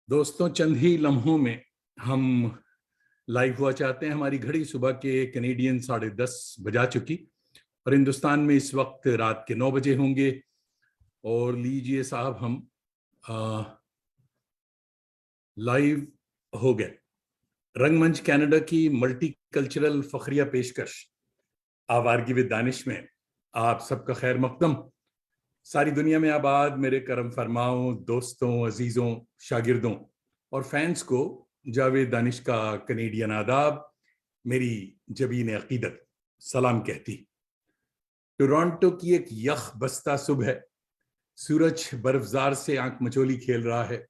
दोस्तों, चंद ही लम्हों में हम लाइव हुआ चाहते हैं। हमारी घड़ी सुबह के कैनेडियन 10:30 बजा चुकी और हिंदुस्तान में इस वक्त रात के 9 बजे होंगे। और लीजिए साहब, हम लाइव हो गए। रंगमंच कनाडा की मल्टी कल्चरल फखरिया पेशकश आवारगी विद दानिश में आप सबका खैर मकदम। सारी दुनिया में आबाद मेरे करम फरमाओं दोस्तों, अजीजों, शागिर्दों और फैंस को जावेद दानिश का कनेडियन आदाब, मेरी जबीन अकीदत सलाम कहती। टोरंटो की एक यख बस्ता सुबह है। सूरज बर्फजार से आंख मचोली खेल रहा है।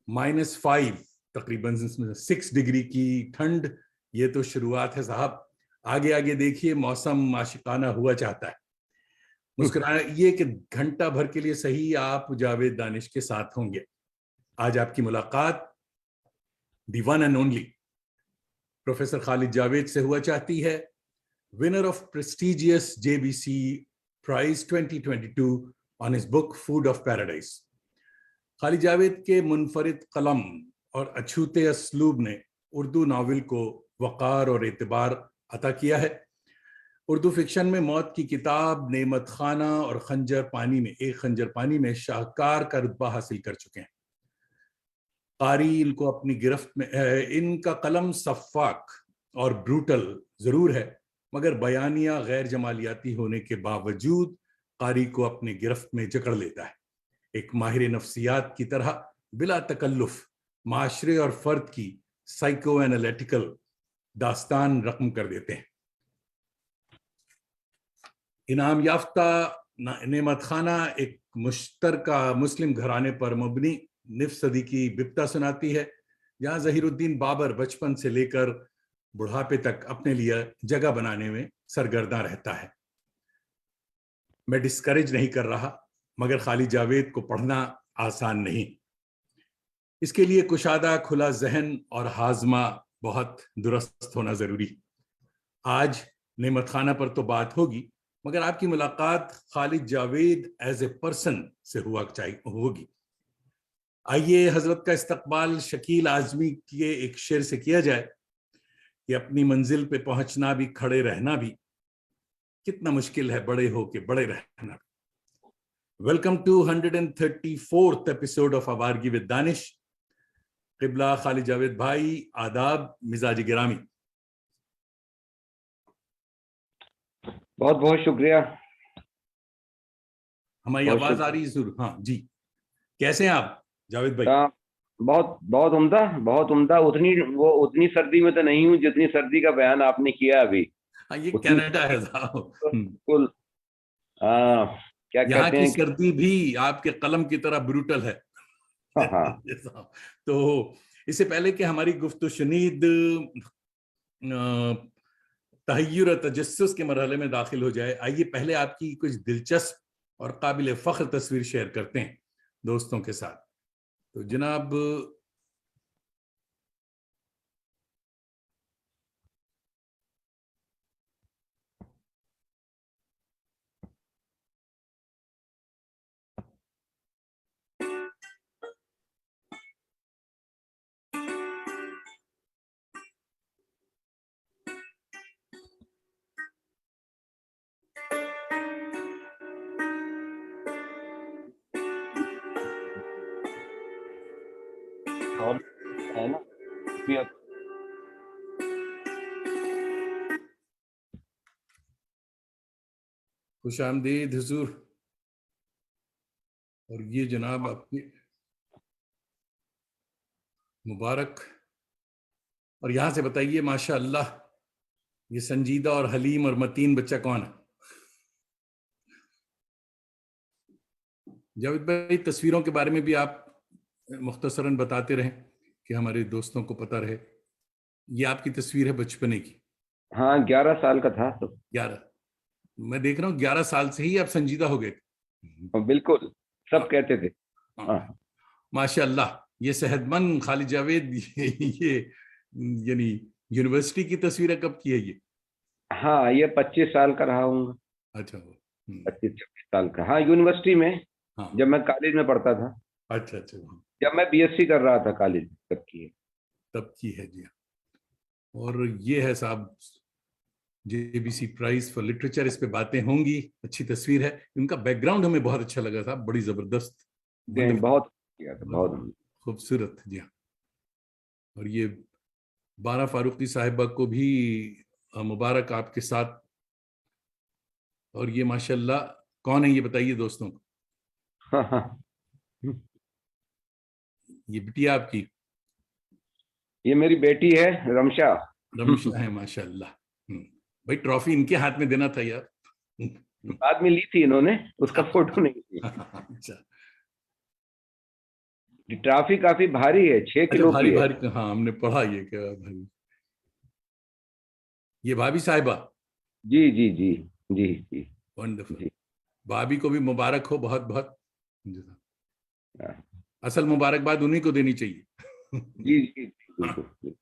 -5 तकरीबन 6 डिग्री की ठंड। ये तो शुरुआत है साहब, आगे आगे देखिए मौसम आशिकाना हुआ चाहता है। मुस्कुराइए कि घंटा भर के लिए सही आप जावेद दानिश के साथ होंगे। आज आपकी मुलाकात the one and only professor Khalid Javed से हुआ चाहती है, winner of prestigious JBC prize 2022 on his book food of paradise. Khalid Javed के मुनफरिद कलम और अछूते असलूब ने उर्दू नावल को वक़ार और एतबार अता किया है। उर्दू फिक्शन में मौत की किताब, नेमत खाना और एक खंजर पानी में शाहकार का रुतबा हासिल कर चुके हैं। कारी इनको अपनी गिरफ्त में, इनका कलम सफ़ाक और ब्रूटल जरूर है, मगर बयानिया गैर जमालियाती होने के बावजूद कारी को अपनी गिरफ्त में जकड़ लेता है। एक माहिर नफ्सियात की तरह बिला तकल्लुफ माशरे और फर्द की साइको एनालिटिकल दास्तान रकम कर देते हैं। इनाम याफ्ता नेमत खाना एक मुश्तरका मुस्लिम घराने पर मबनी निफ सदी की बिप्ता सुनाती है, जहां जहीरुद्दीन बाबर बचपन से लेकर बुढ़ापे तक अपने लिए जगह बनाने में सरगर्दा रहता है। मैं डिस्करेज नहीं कर रहा, मगर खालिद जावेद को पढ़ना आसान नहीं। इसके लिए कुशादा खुला जहन और हाजमा बहुत दुरुस्त होना जरूरी। आज नेमत खाना पर तो बात होगी, मगर आपकी मुलाकात Khalid Javed as a person से होगी। आइए हजरत का इस्तकबाल शकील आजमी के एक शेर से किया जाए कि अपनी मंजिल पे पहुंचना भी, खड़े रहना भी कितना मुश्किल है, बड़े हो के बड़े रहना। Welcome to 134th episode of Awaargi with Danish. क़िबला खालिद जावेद भाई, आदाब, मिजाज गिरामी। बहुत बहुत शुक्रिया। हमारी आवाज आ रही है जरूर? हाँ जी, कैसे हैं आप जावेद भाई? बहुत बहुत उम्दा, बहुत उम्दा। उतनी सर्दी में तो नहीं हूँ जितनी सर्दी का बयान आपने किया अभी। हाँ, ये कनाडा है साहब। बिल्कुल। क्या यहाँ कहते की हैं कि सर्दी भी आपके कलम की तरह ब्रूटल है। हाँ। तो इससे पहले कि हमारी गुफ्तगू शनीद तहय्युर तजस्सुस के मरहले में दाखिल हो जाए, आइए पहले आपकी कुछ दिलचस्प और काबिल फख्र तस्वीर शेयर करते हैं दोस्तों के साथ। तो जनाब, और है ना कि अब खुश आमदीद हुजूर। और ये जनाब आपकी मुबारक। और यहां से बताइए माशाअल्लाह, ये संजीदा और हलीम और मतीन बच्चा कौन है? जावेद भाई, तस्वीरों के बारे में भी आप मुख्तसरन बताते रहें कि हमारे दोस्तों को पता रहे। ये आपकी तस्वीर है बचपने की। हाँ, 11 साल का था तो। 11? मैं देख रहा हूँ 11 साल से ही आप संजीदा हो गए थे। बिल्कुल, सब हाँ, कहते थे। हाँ, हाँ माशाअल्लाह। ये सेहतमंद खालिद जावेद, ये यानी यूनिवर्सिटी की तस्वीर कब की है ये? हाँ, ये 25 साल का रहा हूँ। अच्छा। 25-26 साल का, हाँ, यूनिवर्सिटी में हाँ, जब मैं कॉलेज में पढ़ता था। अच्छा अच्छा। जब मैं बीएससी कर रहा था कॉलेज तब की है। तब की है जी। और ये है साहब जेबीसी प्राइज फॉर लिटरेचर, इस पे बातें होंगी। अच्छी तस्वीर है, इनका बैकग्राउंड हमें बहुत अच्छा लगा साहब, बड़ी जबरदस्त, बहुत किया था, बहुत। बहुत खूबसूरत जी हाँ। और ये बारा फारूकी साहिबा को भी मुबारक आपके साथ। और ये माशाल्लाह कौन है ये बताइए दोस्तों को। हाँ हाँ। ये बिटिया आपकी ये मेरी बेटी है रमशा। रमशा है माशाल्लाह। भाई ट्रॉफी इनके हाथ में देना था यार। बाद में ली थी इन्होंने, उसका फोटो नहीं थी। अच्छा ट्रॉफी काफी भारी है, 6 अच्छा, किलो की भारी है। भारी, हाँ हमने पढ़ा ये क्या भाई। ये भाभी साहिबा, जी जी जी जी जी वंडरफुल। जी। भाभी को भी मुबारक हो बहुत बहुत। हाँ, असल मुबारकबाद उन्हीं को देनी चाहिए। जी जी बिल्कुल।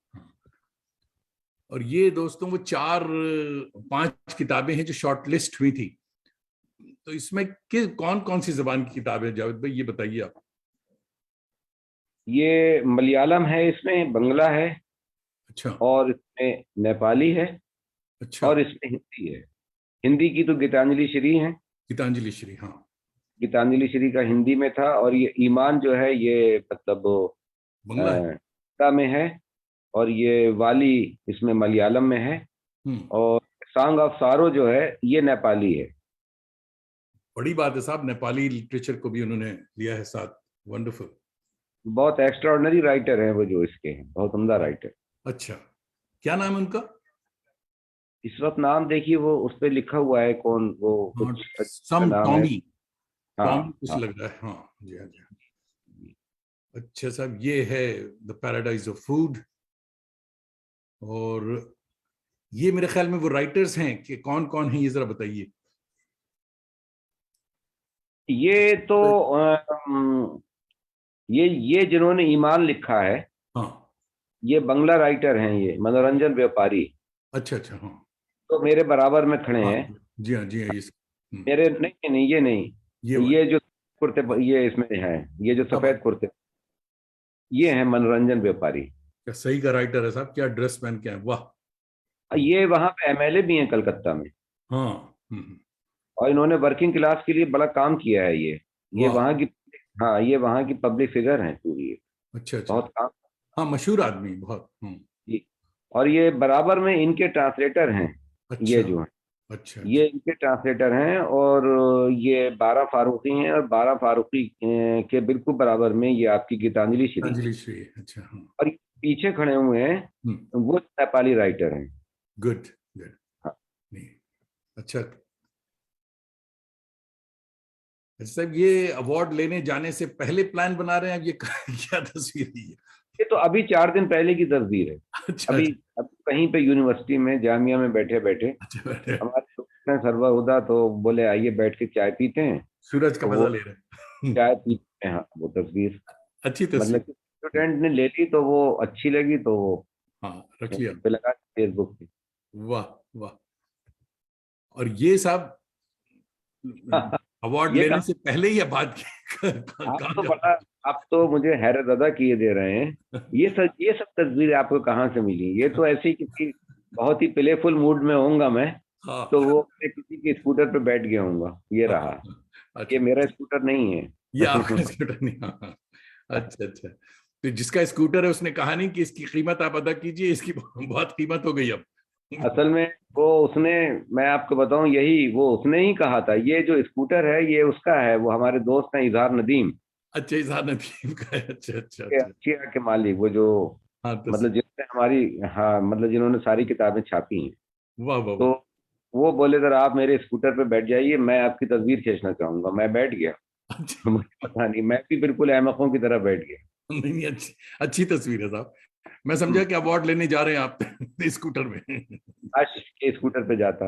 और ये दोस्तों वो 4-5 किताबें हैं जो शॉर्ट लिस्ट हुई थी। तो इसमें कौन कौन सी जबान की किताबें, जावेद भाई ये बताइए आप। ये मलयालम है, इसमें बंगला है, अच्छा और इसमें नेपाली है, अच्छा। और इसमें हिंदी है। हिंदी की तो गीतांजलि श्री है। गीतांजलि श्री, हाँ। गीतांजलि श्री का हिंदी में था, और ये ईमान जो है ये मतलब बंगला है। कन्नड़ा में है, और ये वाली इसमें मलयालम में है, हम्म। और सॉन्ग ऑफ सारो जो है ये नेपाली है। बड़ी बात है साहब, नेपाली लिटरेचर को भी उन्होंने लिया है साथ। वंडरफुल। बहुत एक्स्ट्राऑर्डिनरी राइटर हैं वो जो इसके हैं, बहुत उम्दा राइटर। अच्छा, क्या नाम है उनका। इस वक्त नाम देखिए, वो उस पर लिखा हुआ है, कौन वो, हाँ, कुछ अजीब सा सम नाम है। टॉमी, हाँ टॉमी कुछ हाँ। लग रहा है, हाँ जी हाँ जी हाँ। अच्छा साहब, ये है द पैराडाइज ऑफ फूड। और ये मेरे ख्याल में वो राइटर्स हैं कि कौन कौन है ये जरा बताइए। ये तो अम, ये जिन्होंने ईमान लिखा है, हाँ। ये बंगला राइटर हैं, ये मनोरंजन व्यापारी। अच्छा अच्छा, हाँ तो मेरे बराबर में खड़े हाँ हैं। जी हाँ जी हाँ, ये मेरे नहीं नहीं नहीं, ये ये नहीं, वाला। ये जो कुर्ते, ये इसमें है, ये जो क्या बात, सफेद कुर्ते, ये है मनोरंजन व्यापारी। क्या सही का राइटर है साहब, क्या ड्रेस पहन के है, वाह। ये वहां पे एमएलए भी हैं कलकत्ता में, हाँ। और इन्होंने वर्किंग क्लास के लिए बड़ा काम किया है ये वाह। वहाँ की। हाँ, ये वहाँ की पब्लिक फिगर हैं पूरी ये। अच्छा अच्छा। बहुत काम। हाँ मशहूर आदमी बहुत। जी। और ये बराबर में इनके ट्रांसलेटर हैं, अच्छा ये जो हैं, अच्छा ये अच्छा। इनके ट्रांसलेटर हैं, और ये बारा फारूकी हैं, और बारा फारूकी के बिल्कुल बराबर में ये आपकी गीतांजलि श्री हैं। अंजलि श्री, अच्छा हाँ। और ये पीछे खड़े हुए हैं, वो नेपाली राइटर हैं। Good good. हाँ। नहीं, अच्छा। अच्छा साहब, ये अवार्ड लेने जाने से पहले प्लान बना रहे हैं अब ये क्या तस्वीर है ये। ये तो अभी 4 दिन पहले की तस्वीर है। अच्छा अभी अच्छा अभी कहीं पे यूनिवर्सिटी में, जामिया में बैठे बैठे अच्छा, बैठे हमारे दोस्त हैं सरवर हुदा, तो बोले आइए बैठ के चाय पीते हैं। सूरज का तो मजा वो ले रहे हैं। चाय पीते हैं, हाँ, वो तस्वीर अच्छी मतलब तस्वीर। कि स्टूडेंट ने ले ली, तो वो अच्छी लगी, तो वो हाँ रख लिया। पे लगा फेसबुक पे। वाह वाह। और ये साहब अवार्ड ये लेने कहा, से पहले या बाद के आप कहाँ तो जा। बड़ा, आप तो मुझे हैरत अदा किए दे रहे हैं। ये सब तस्वीरें आपको कहाँ से मिली? ये तो ऐसे ही किसी बहुत ही प्लेफुल मूड में होऊंगा मैं, हाँ तो वो मैं किसी के स्कूटर पे बैठ गया हूँगा, ये हाँ, रहा। अच्छा। ये मेरा स्कूटर नहीं है। ये आपका स्कूटर नहीं, हाँ हाँ। अच्छा अच्छा। तो जिसका स्कूटर है उसने कहा नहीं कि इसकी कीमत आप अदा कीजिए, इसकी बहुत कीमत हो गई अब। असल में वो उसने, मैं आपको बताऊं, यही वो उसने ही कहा था, ये जो स्कूटर है ये उसका है, वो हमारे दोस्त हैं इजहार नदीम अच्छा, इजहार नदीम का है, अच्छा अच्छा के अच्छा। अर्शिया के मालिक, वो जो हाँ मतलब जिसने हमारी, हाँ मतलब जिन्होंने सारी किताबें छापी हैं। वाह वाह वाह। तो वो बोले जरा आप मेरे स्कूटर पे बैठ जाइए, मैं आपकी तस्वीर खींचना चाहूंगा। मैं बैठ गया। अच्छा। मुझे पता नहीं, मैं भी बिल्कुल अहमकों की तरह बैठ गया। नहीं नहीं, अच्छी अच्छी तस्वीर है साहब। मैं समझा हम्म, कि अवार्ड लेने जा रहे हैं आप स्कूटर में। काश के स्कूटर पे जाता।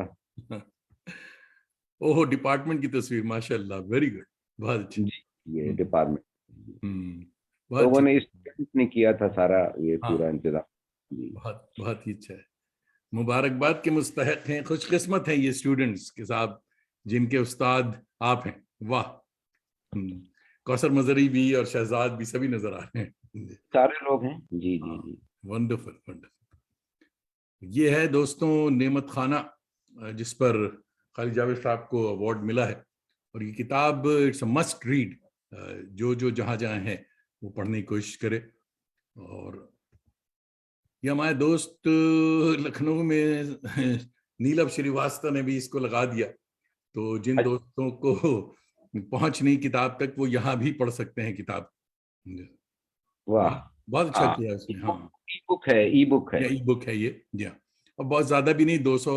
ओहो, डिपार्टमेंट की तस्वीर, माशाल्लाह, वेरी गुड, बहुत अच्छी। जी, ये हम्म डिपार्टमेंट बहुत लोगों अच्छी। ने, स्टूडेंट्स ने किया था सारा ये पूरा हाँ, इंतजाम। जी। बहुत बहुत ही अच्छा है। मुबारकबाद के मुस्तहक हैं, खुशकिस्मत हैं ये स्टूडेंट्स के साथ जिनके उस्ताद आप हैं। वाह। हम्म, कौसर मजरी भी और शहजाद भी सभी नजर आ रहे हैं। सारे लोग हैं। जी जी जी। Wonderful wonderful. ये है दोस्तों नेमत खाना, जिस पर खालिद जावेद साहब को अवार्ड मिला है, और ये किताब इट्स अ मस्ट रीड। जो जो जहाँ जहाँ है वो पढ़ने की कोशिश करे। और ये हमारे दोस्त लखनऊ में नीलम श्रीवास्तव ने भी इसको लगा दिया, तो जिन दोस्तों को पहुंच नहीं किताब तक वो यहाँ भी पढ़ सकते हैं किताब। वाह। बहुत बहुत अच्छा हाँ, किया उसने। हाँ, ई बुक है, ई बुक है। ये ई बुक है ये। जी हाँ, और बहुत ज्यादा भी नहीं, 200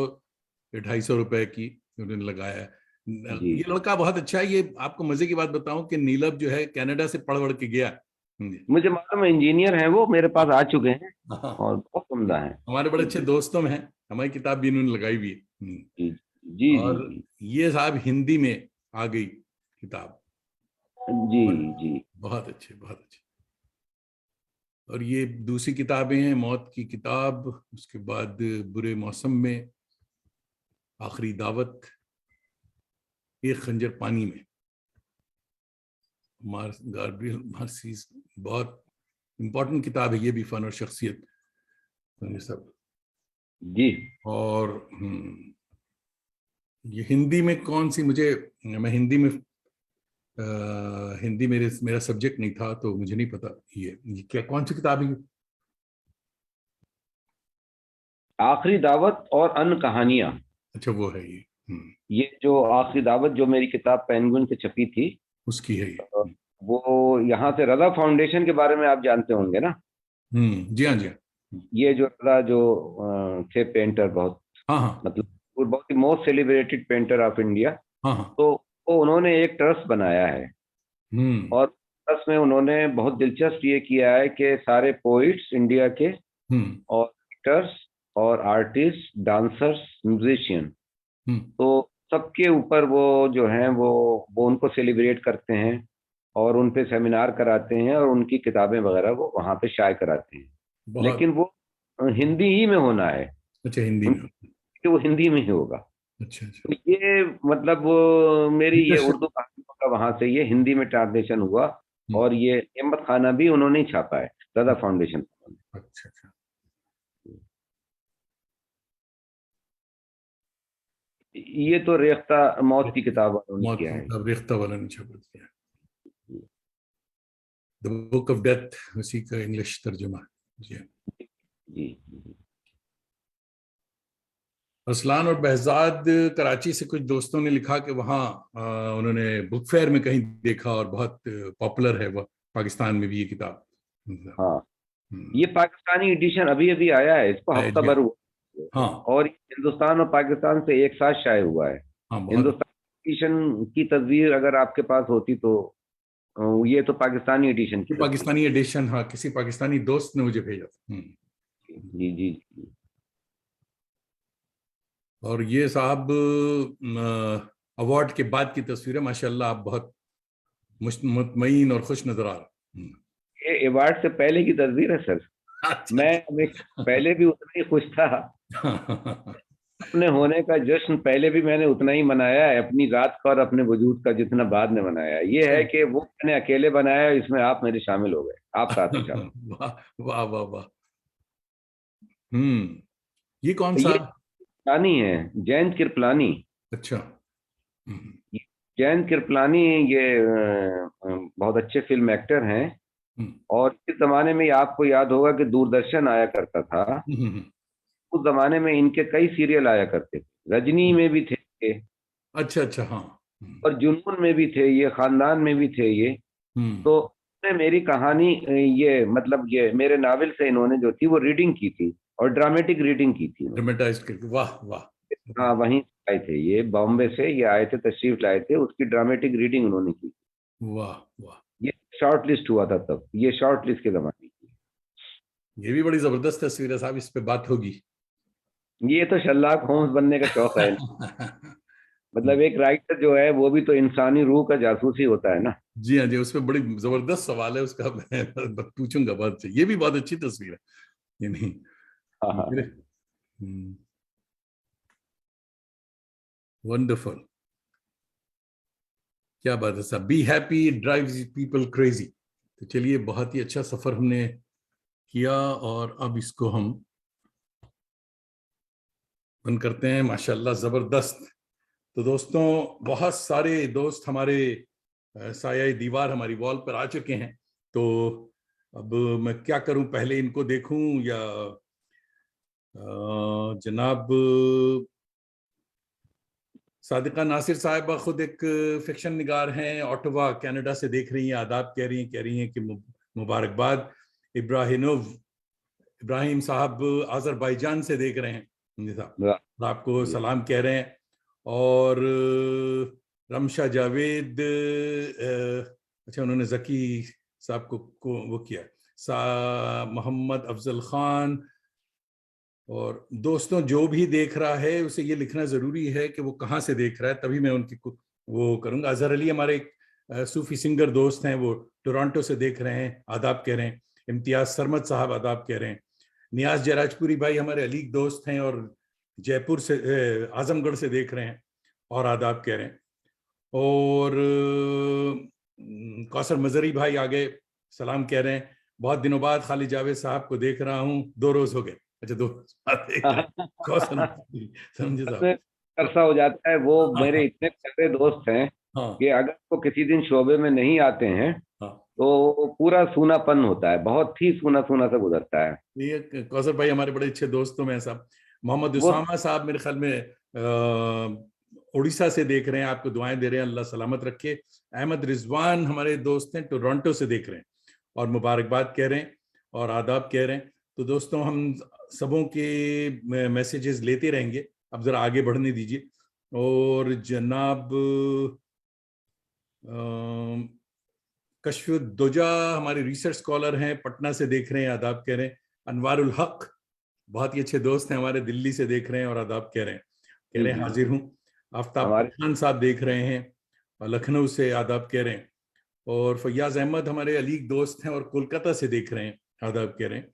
या 250 रुपए की उन्होंने लगाया है। जी ये लड़का बहुत अच्छा है। ये आपको मजे की बात बताऊं कि नीलम जो है कनाडा से पढ़ वढ़ के गया। जी। मुझे मालूम है, इंजीनियर हैं वो, मेरे पास आ चुके हैं हाँ, और बहुत उम्दा है। हमारे बड़े अच्छे दोस्तों में है, हमारी किताब भी इन्होंने लगाई हुई है। जी जी जी और जी ये साहब हिंदी में आ गई किताब। जी और जी। बहुत अच्छे, बहुत अच्छे। और ये दूसरी किताबें हैं, मौत की किताब, उसके बाद बुरे मौसम में, आखिरी दावत, एक खंजर पानी में, गाब्रियल मार्सीज। बहुत इंपॉर्टेंट किताब है ये भी, फन और शख्सियत, तो ये सब। जी। और ये हिंदी में कौन सी, मुझे, मैं हिंदी में हिंदी मेरा सब्जेक्ट नहीं था तो मुझे नहीं पता ये क्या, कौन सी किताब है। आखिरी दावत और अन्य कहानियां। अच्छा वो है ये। ये जो आखिरी दावत जो मेरी किताब पेंगुइन से छपी थी, उसकी है ये। वो यहाँ से रजा फाउंडेशन के बारे में आप जानते होंगे ना। जी हाँ, जी हाँ। ये जो रजा जो थे पेंटर, बहुत हाँ हाँ मतलब वो बहुत ही most celebrated painter of India. हाँ हाँ। तो वो उन्होंने एक ट्रस्ट बनाया है, हम्म और ट्रस्ट में उन्होंने बहुत दिलचस्प ये किया है कि सारे पोइट्स इंडिया के, हम्म और राइटर्स और आर्टिस्ट, डांसर्स, म्यूजिशियन, हम्म तो सबके ऊपर वो जो हैं वो उनको सेलिब्रेट करते हैं, और उन पे सेमिनार कराते हैं, और उनकी किताबें वगैरह वो वहाँ पे शाये कराते हैं। बहुत लेकिन वो हिंदी ही में होना है, अच्छा, हिंदी में। उनकी वो हिंदी में ही होगा। अच्छा अच्छा। तो ये मतलब वो मेरी ये इंटरेस्टिंग। उर्दू कहानियों का वहाँ से ये हिंदी में ट्रांसलेशन हुआ, हम्म, और ये हिम्मत खाना भी उन्होंने ही छापा है, रजा फाउंडेशन। अच्छा अच्छा। ये तो रेख्ता मौत की किताब उन्होंने मौत किया की है। किताब रेख्ता वाला ने छाप दिया, द बुक ऑफ डेथ, उसी का इंग्लिश तर्जुमा। जी हाँ। जी जी असलान और बहजाद कराची से कुछ दोस्तों ने लिखा कि वहाँ उन्होंने बुक फेयर में कहीं देखा और बहुत पॉपुलर है वह, पाकिस्तान में भी ये किताब। हाँ। हम्म, ये पाकिस्तानी एडिशन अभी अभी आया है, इसको है हफ्ता जी भर हाँ। हुआ, हाँ और हिंदुस्तान और पाकिस्तान से एक साथ शाये हुआ है। हाँ, बहुत। हिंदुस्तानी एडिशन की तस्वीर अगर आपके पास होती तो ये तो पाकिस्तानी एडिशन की ये तस्वीर। पाकिस्तानी एडिशन, हाँ, किसी पाकिस्तानी दोस्त ने मुझे भेजा था। जी जी जी। और ये साहब अवार्ड के बाद की तस्वीर है, माशाल्लाह आप बहुत मुतमईन और खुश नजर आ रहे हैं। ये अवार्ड से पहले की तस्वीर है सर। अच्छा मैं अच्छा। हमेशा पहले भी उतना ही खुश था, अपने होने का जश्न पहले भी मैंने उतना ही मनाया है अपनी रात का और अपने वजूद का, जितना बाद में मनाया है। ये है कि वो मैंने अकेले बनाया, इसमें आप मेरे शामिल हो गए, आप साथ में शामिल। वाह वाह वाह वाह। ये कौन तो सा। ये कृपलानी है, जयंत कृपलानी। अच्छा। हम्म जयंत कृपलानी ये बहुत अच्छे फिल्म एक्टर हैं, हम्म और इस जमाने में आपको याद होगा कि दूरदर्शन आया करता था। हम्म, हम्म, उस जमाने में इनके कई सीरियल आया करते थे, रजनी में भी थे, अच्छा अच्छा। हाँ। और जुनून में भी थे, ये खानदान में भी थे ये। हम्म तो ने मेरी कहानी ये मतलब ये मेरे नावल से इन्होंने जो थी वो रीडिंग की थी, और ड्रामेटिक रीडिंग की थी इन्होंने। ड्रामेटाइज करके, वाह वाह। हाँ, वहीं से आए थे ये, बॉम्बे से ये आए थे, तशरीफ लाए थे, उसकी ड्रामेटिक रीडिंग उन्होंने की। वाह वाह। ये शॉर्ट लिस्ट हुआ था तब, ये शॉर्ट लिस्ट के जमाने की। ये भी बड़ी जबरदस्त तस्वीर है साहब, इस पे बात होगी। ये तो शर्लॉक होम्स बनने का शौक है। मतलब एक राइटर जो है वो भी तो इंसानी रूह का जासूस ही होता है ना। जी हाँ जी, उसमें बड़ी जबरदस्त सवाल है उसका, मैं पूछूंगा बाद से। ये भी बहुत अच्छी तस्वीर है ये, नहीं हाँ हाँ मेरे। हाँ। वंडरफुल। क्या बात है साहब, be happy drives people crazy. तो चलिए, बहुत ही अच्छा सफर हमने किया और अब इसको हम बंद करते हैं। माशाल्लाह जबरदस्त। तो दोस्तों, बहुत सारे दोस्त हमारे साया दीवार हमारी वॉल पर आ चुके हैं। तो अब मैं क्या करूं, पहले इनको देखूं या जनाब सादिका नासिर साहिबा खुद एक फिक्शन निगार हैं, ऑटोवा कनाडा से देख रही हैं, आदाब कह रही हैं कि मुबारकबाद। इब्राहिम साहब आज़रबाईजान से देख रहे हैं जी साहब, आपको सलाम कह रहे हैं। और रमशा जावेद, अच्छा उन्होंने जकी साहब को वो किया, मोहम्मद अफजल खान। और दोस्तों, जो भी देख रहा है उसे ये लिखना जरूरी है कि वो कहाँ से देख रहा है, तभी मैं उनकी वो करूंगा। अजहर अली हमारे एक सूफी सिंगर दोस्त हैं, वो टोरंटो से देख रहे हैं, आदाब कह रहे हैं। इम्तियाज सरमद साहब आदाब कह रहे हैं। नियाज जराजपुरी भाई हमारे अलीग दोस्त हैं और जयपुर से, आजमगढ़ से देख रहे हैं और आदाब कह रहे हैं। और कौसर मजरी भाई आगे सलाम कह रहे हैं। बहुत दिनों बाद खालिद जावेद साहब को देख रहा हूँ, 2 रोज हो गए। अच्छा, 2 रोज बाद देख रहे हैं। कौसर समझे साहब, अरसा हो जाता है। वो मेरे इतने प्यारे दोस्त हैं हाँ कि अगर वो किसी दिन शोबे में नहीं आते हैं हाँ। तो पूरा सूनापन होता है, बहुत ही सूना सूना सा गुजरता है। ये कौसर भाई हमारे बड़े अच्छे दोस्तों में हैं साहब। मोहम्मद वो उसामा साहब मेरे ख्याल में उड़ीसा से देख रहे हैं, आपको दुआएं दे रहे हैं, अल्लाह सलामत रखे। अहमद रिजवान हमारे दोस्त हैं, टोरंटो से देख रहे हैं और मुबारकबाद कह रहे हैं और आदाब कह रहे हैं। तो दोस्तों, हम सबों के मैसेजेस लेते रहेंगे, अब जरा आगे बढ़ने दीजिए। और जनाब कशफुद्दोजा हमारे रिसर्च स्कॉलर हैं, पटना से देख रहे हैं, आदाब कह रहे हैं। अनवारुल हक बहुत ही अच्छे दोस्त हैं हमारे, दिल्ली से देख रहे हैं और आदाब कह रहे हैं, कह रहे हैं हाजिर हूँ। आफ्ताब हमारे पठान साहब देख रहे हैं और लखनऊ से आदाब कह रहे हैं। और फैयाज अहमद हमारे अलीग दोस्त हैं और कोलकाता से देख रहे हैं, आदाब कह रहे हैं।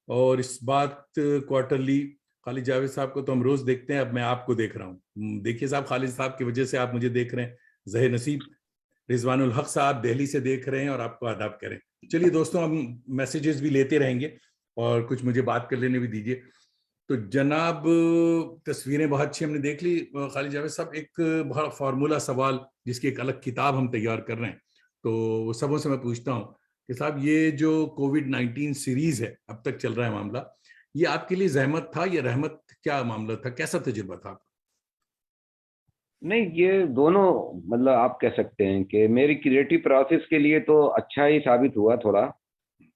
और इस बात क्वार्टरली खालिद जावेद साहब को तो हम रोज देखते हैं, अब मैं आपको देख रहा हूँ। देखिए साहब, खालिद साहब की वजह से आप मुझे देख रहे हैं। जहीर नसीब, रिजवानुल हक साहब दिल्ली से देख रहे हैं और आपको आदाब करें। चलिए दोस्तों, हम मैसेजेस भी लेते रहेंगे और कुछ मुझे बात कर लेने भी दीजिए। तो जनाब, तस्वीरें बहुत अच्छी हमने देख ली। खालिद जावेद साहब, एक बड़ा फार्मूला सवाल जिसकी एक अलग किताब हम तैयार कर रहे हैं, तो सबों से मैं पूछता हूँ कि साहब, ये जो कोविड-19 सीरीज है, अब तक चल रहा है मामला, ये आपके लिए जहमत था या रहमत, क्या मामला था, कैसा तजुर्बा था आपका? नहीं, ये दोनों, मतलब आप कह सकते हैं कि मेरी क्रिएटिव प्रोसेस के लिए तो अच्छा ही साबित हुआ थोड़ा,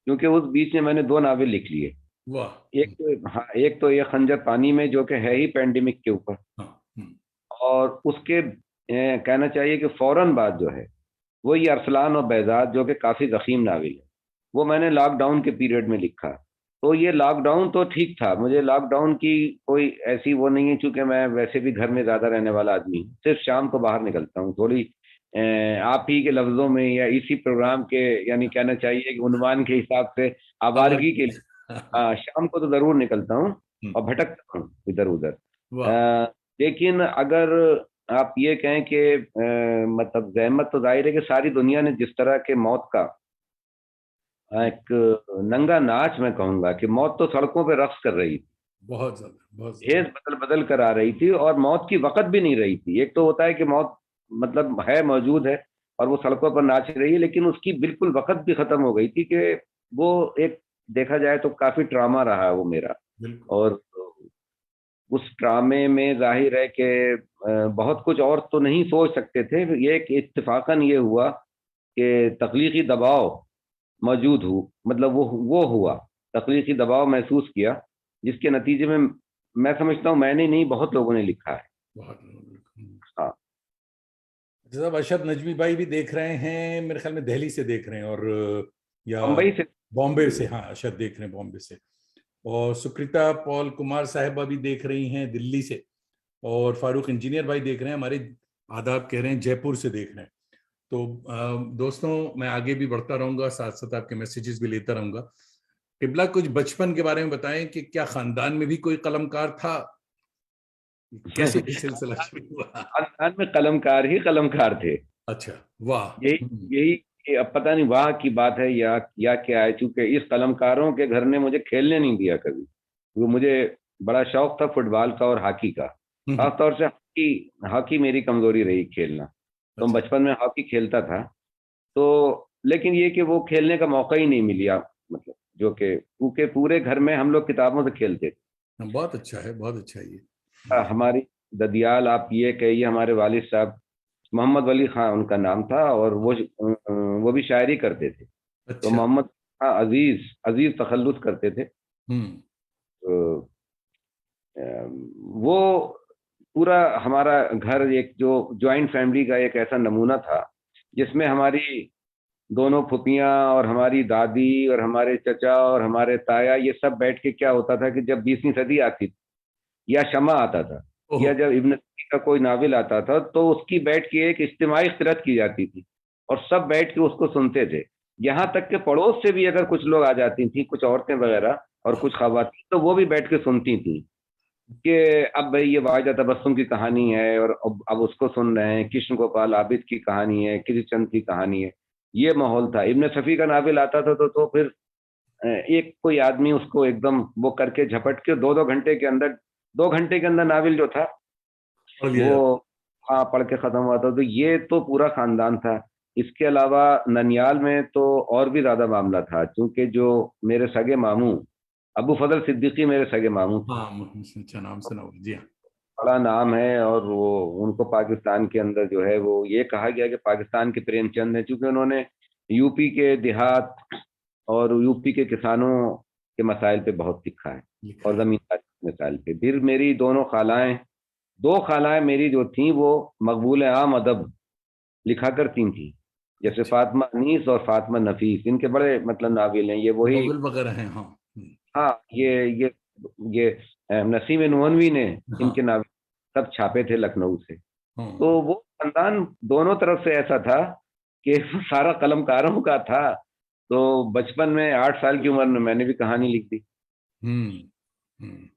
क्योंकि उस बीच में मैंने 2 नावल लिख लिए। वाह। एक तो, हाँ, एक तो ये खंजर पानी में, जो कि है ही पैंडेमिक के ऊपर, हाँ। और उसके कहना चाहिए कि फौरन बाद जो है वो ये अरसलान और बेजाद, जो कि काफ़ी ज़ख़ीम नावल है, वो मैंने लॉकडाउन के पीरियड में लिखा। तो ये लॉकडाउन तो ठीक था, मुझे लॉकडाउन की कोई ऐसी वो नहीं है, चूँकि मैं वैसे भी घर में ज़्यादा रहने वाला आदमी हूँ, सिर्फ शाम को बाहर निकलता हूँ थोड़ी। आप ही के लफ्ज़ों में या इसी प्रोग्राम के, यानी कहना चाहिए कि उन्वान के हिसाब से, आवारगी के लिए शाम को तो ज़रूर निकलता हूँ और भटकता हूँ इधर-उधर। वाह। लेकिन अगर आप ये कहें कि मतलब ज़हमत, तो ज़ाहिर है कि सारी दुनिया ने जिस तरह के मौत का एक नंगा नाच, मैं कहूँगा कि मौत तो सड़कों पे रक़्स कर रही थी, बहुत ज्यादा, बहुत भेष ज्यादा। बदल-बदल कर आ रही थी, और मौत की वक़्त भी नहीं रही थी। एक तो होता है कि मौत मतलब है, मौजूद है और वो सड़कों पर नाच रही है, लेकिन उसकी बिल्कुल वक़्त भी ख़त्म हो गई थी कि वो एक, देखा जाए तो काफ़ी ट्रॉमा रहा है वो मेरा। बिल्कुल। और उस ड्रामे में ज़ाहिर है कि बहुत कुछ और तो नहीं सोच सकते थे। ये एक इत्तेफ़ाक़न ये हुआ कि तख़लीक़ी दबाव मौजूद मतलब वो हुआ, तख़लीक़ी दबाव महसूस किया, जिसके नतीजे में मैं समझता हूँ मैंने नहीं, बहुत लोगों ने लिखा है। बहुत। हाँ, जनाब अरशद नजमी भाई भी देख रहे हैं, मेरे ख्याल में दिल्ली से देख रहे हैं, और या बम्बई से। बॉम्बे से, हाँ अरशद देख रहे हैं बॉम्बे से। और सुकृता पॉल कुमार साहिबा भी देख रही हैं दिल्ली से। और फारूक इंजीनियर भाई देख रहे हैं हमारे, आदाब कह रहे हैं, जयपुर से देख रहे हैं। तो दोस्तों, मैं आगे भी बढ़ता रहूंगा, साथ साथ आपके मैसेजेस भी लेता रहूंगा। टिबला, कुछ बचपन के बारे में बताएं कि क्या खानदान में भी कोई कलमकार था, कैसे ये सिलसिला शुरू हुआ? खानदान में कलमकार ही कलमकार थे। अच्छा, वाह। यही यही ये अब पता नहीं वाह की बात है या क्या है, क्योंकि इस कलमकारों के घर ने मुझे खेलने नहीं दिया कभी। वो मुझे बड़ा शौक था फुटबॉल का और हॉकी का, हम्म, खास तौर से हॉकी। हॉकी मेरी कमजोरी रही खेलना। तो मैं अच्छा, बचपन में हॉकी खेलता था। तो लेकिन ये कि वो खेलने का मौका ही नहीं मिला, मतलब जो कि क्योंकि पूरे घर में हम लोग किताबों से खेलते थे। बहुत अच्छा है, बहुत अच्छा है ये। हमारी ददियाल, आप ये कहिए, हमारे वालिद साहब मोहम्मद वली खां उनका नाम था, और वो भी शायरी करते थे। तो अच्छा। मोहम्मद खां अजीज अजीज तखल्लुस करते थे। हम्म। तो अ, वो पूरा हमारा घर एक जो जॉइंट फैमिली का एक ऐसा नमूना था, जिसमें हमारी दोनों फुफियाँ और हमारी दादी और हमारे चचा और हमारे ताया, ये सब बैठ के क्या होता था कि जब 20वीं सदी आती थी या शमा आता था ओहो। या जब इब्न सफी का कोई नावल आता था, तो उसकी बैठ के एक इज्तिमाई क़िरात की जाती थी और सब बैठ के उसको सुनते थे। यहाँ तक कि पड़ोस से भी अगर कुछ लोग आ जाती थी, कुछ औरतें वगैरह और कुछ खवातीन, तो वो भी बैठ के सुनती थी कि अब भाई ये वाहिदा तबस्सुम की कहानी है, और अब उसको सुन रहे हैं, कृष्ण गोपाल आबिद की कहानी है, कृष्णचंद की कहानी है। ये माहौल था। इब्न सफी का नावल आता था तो फिर एक कोई आदमी उसको एकदम वो करके झपट के 2-2 घंटे के अंदर, 2 घंटे के अंदर नावल जो था पढ़ लिया वो, जाता। हाँ, पढ़ के खत्म हुआ था। तो ये तो पूरा खानदान था। इसके अलावा ननियाल में तो और भी ज्यादा मामला था, क्योंकि जो मेरे सगे मामू अबू फजल सिद्दीकी मेरे सगे मामू थे। हाँ, अच्छा, नाम सुना हुआ, जी हाँ। बड़ा नाम है, और वो उनको पाकिस्तान के अंदर जो है वो ये कहा गया कि पाकिस्तान के प्रेमचंद हैं, क्योंकि उन्होंने यूपी के देहात और यूपी के किसानों के मसाइल पे बहुत लिखा है, लिखा और है। जमींदारी के मसाइल पे। फिर मेरी दोनों खालाएं, 2 खालाएं मेरी जो थीं, वो मकबूल आम अदब लिखा करती थी। जैसे अच्छा, फातिमा अनीस और फातिमा नफीस, इनके बड़े मतलब नाविल हैं ये, वही। नोवेल वगैरह हैं, हाँ। हाँ, ये नसीम नूनवी ने हाँ, इनके नाविल सब छापे थे लखनऊ से। तो हाँ। वो खानदान दोनों तरफ से ऐसा था कि सारा कलमकारों का था। तो बचपन में 8 साल की उम्र में मैंने भी कहानी लिख दी। हम्म, हम्म।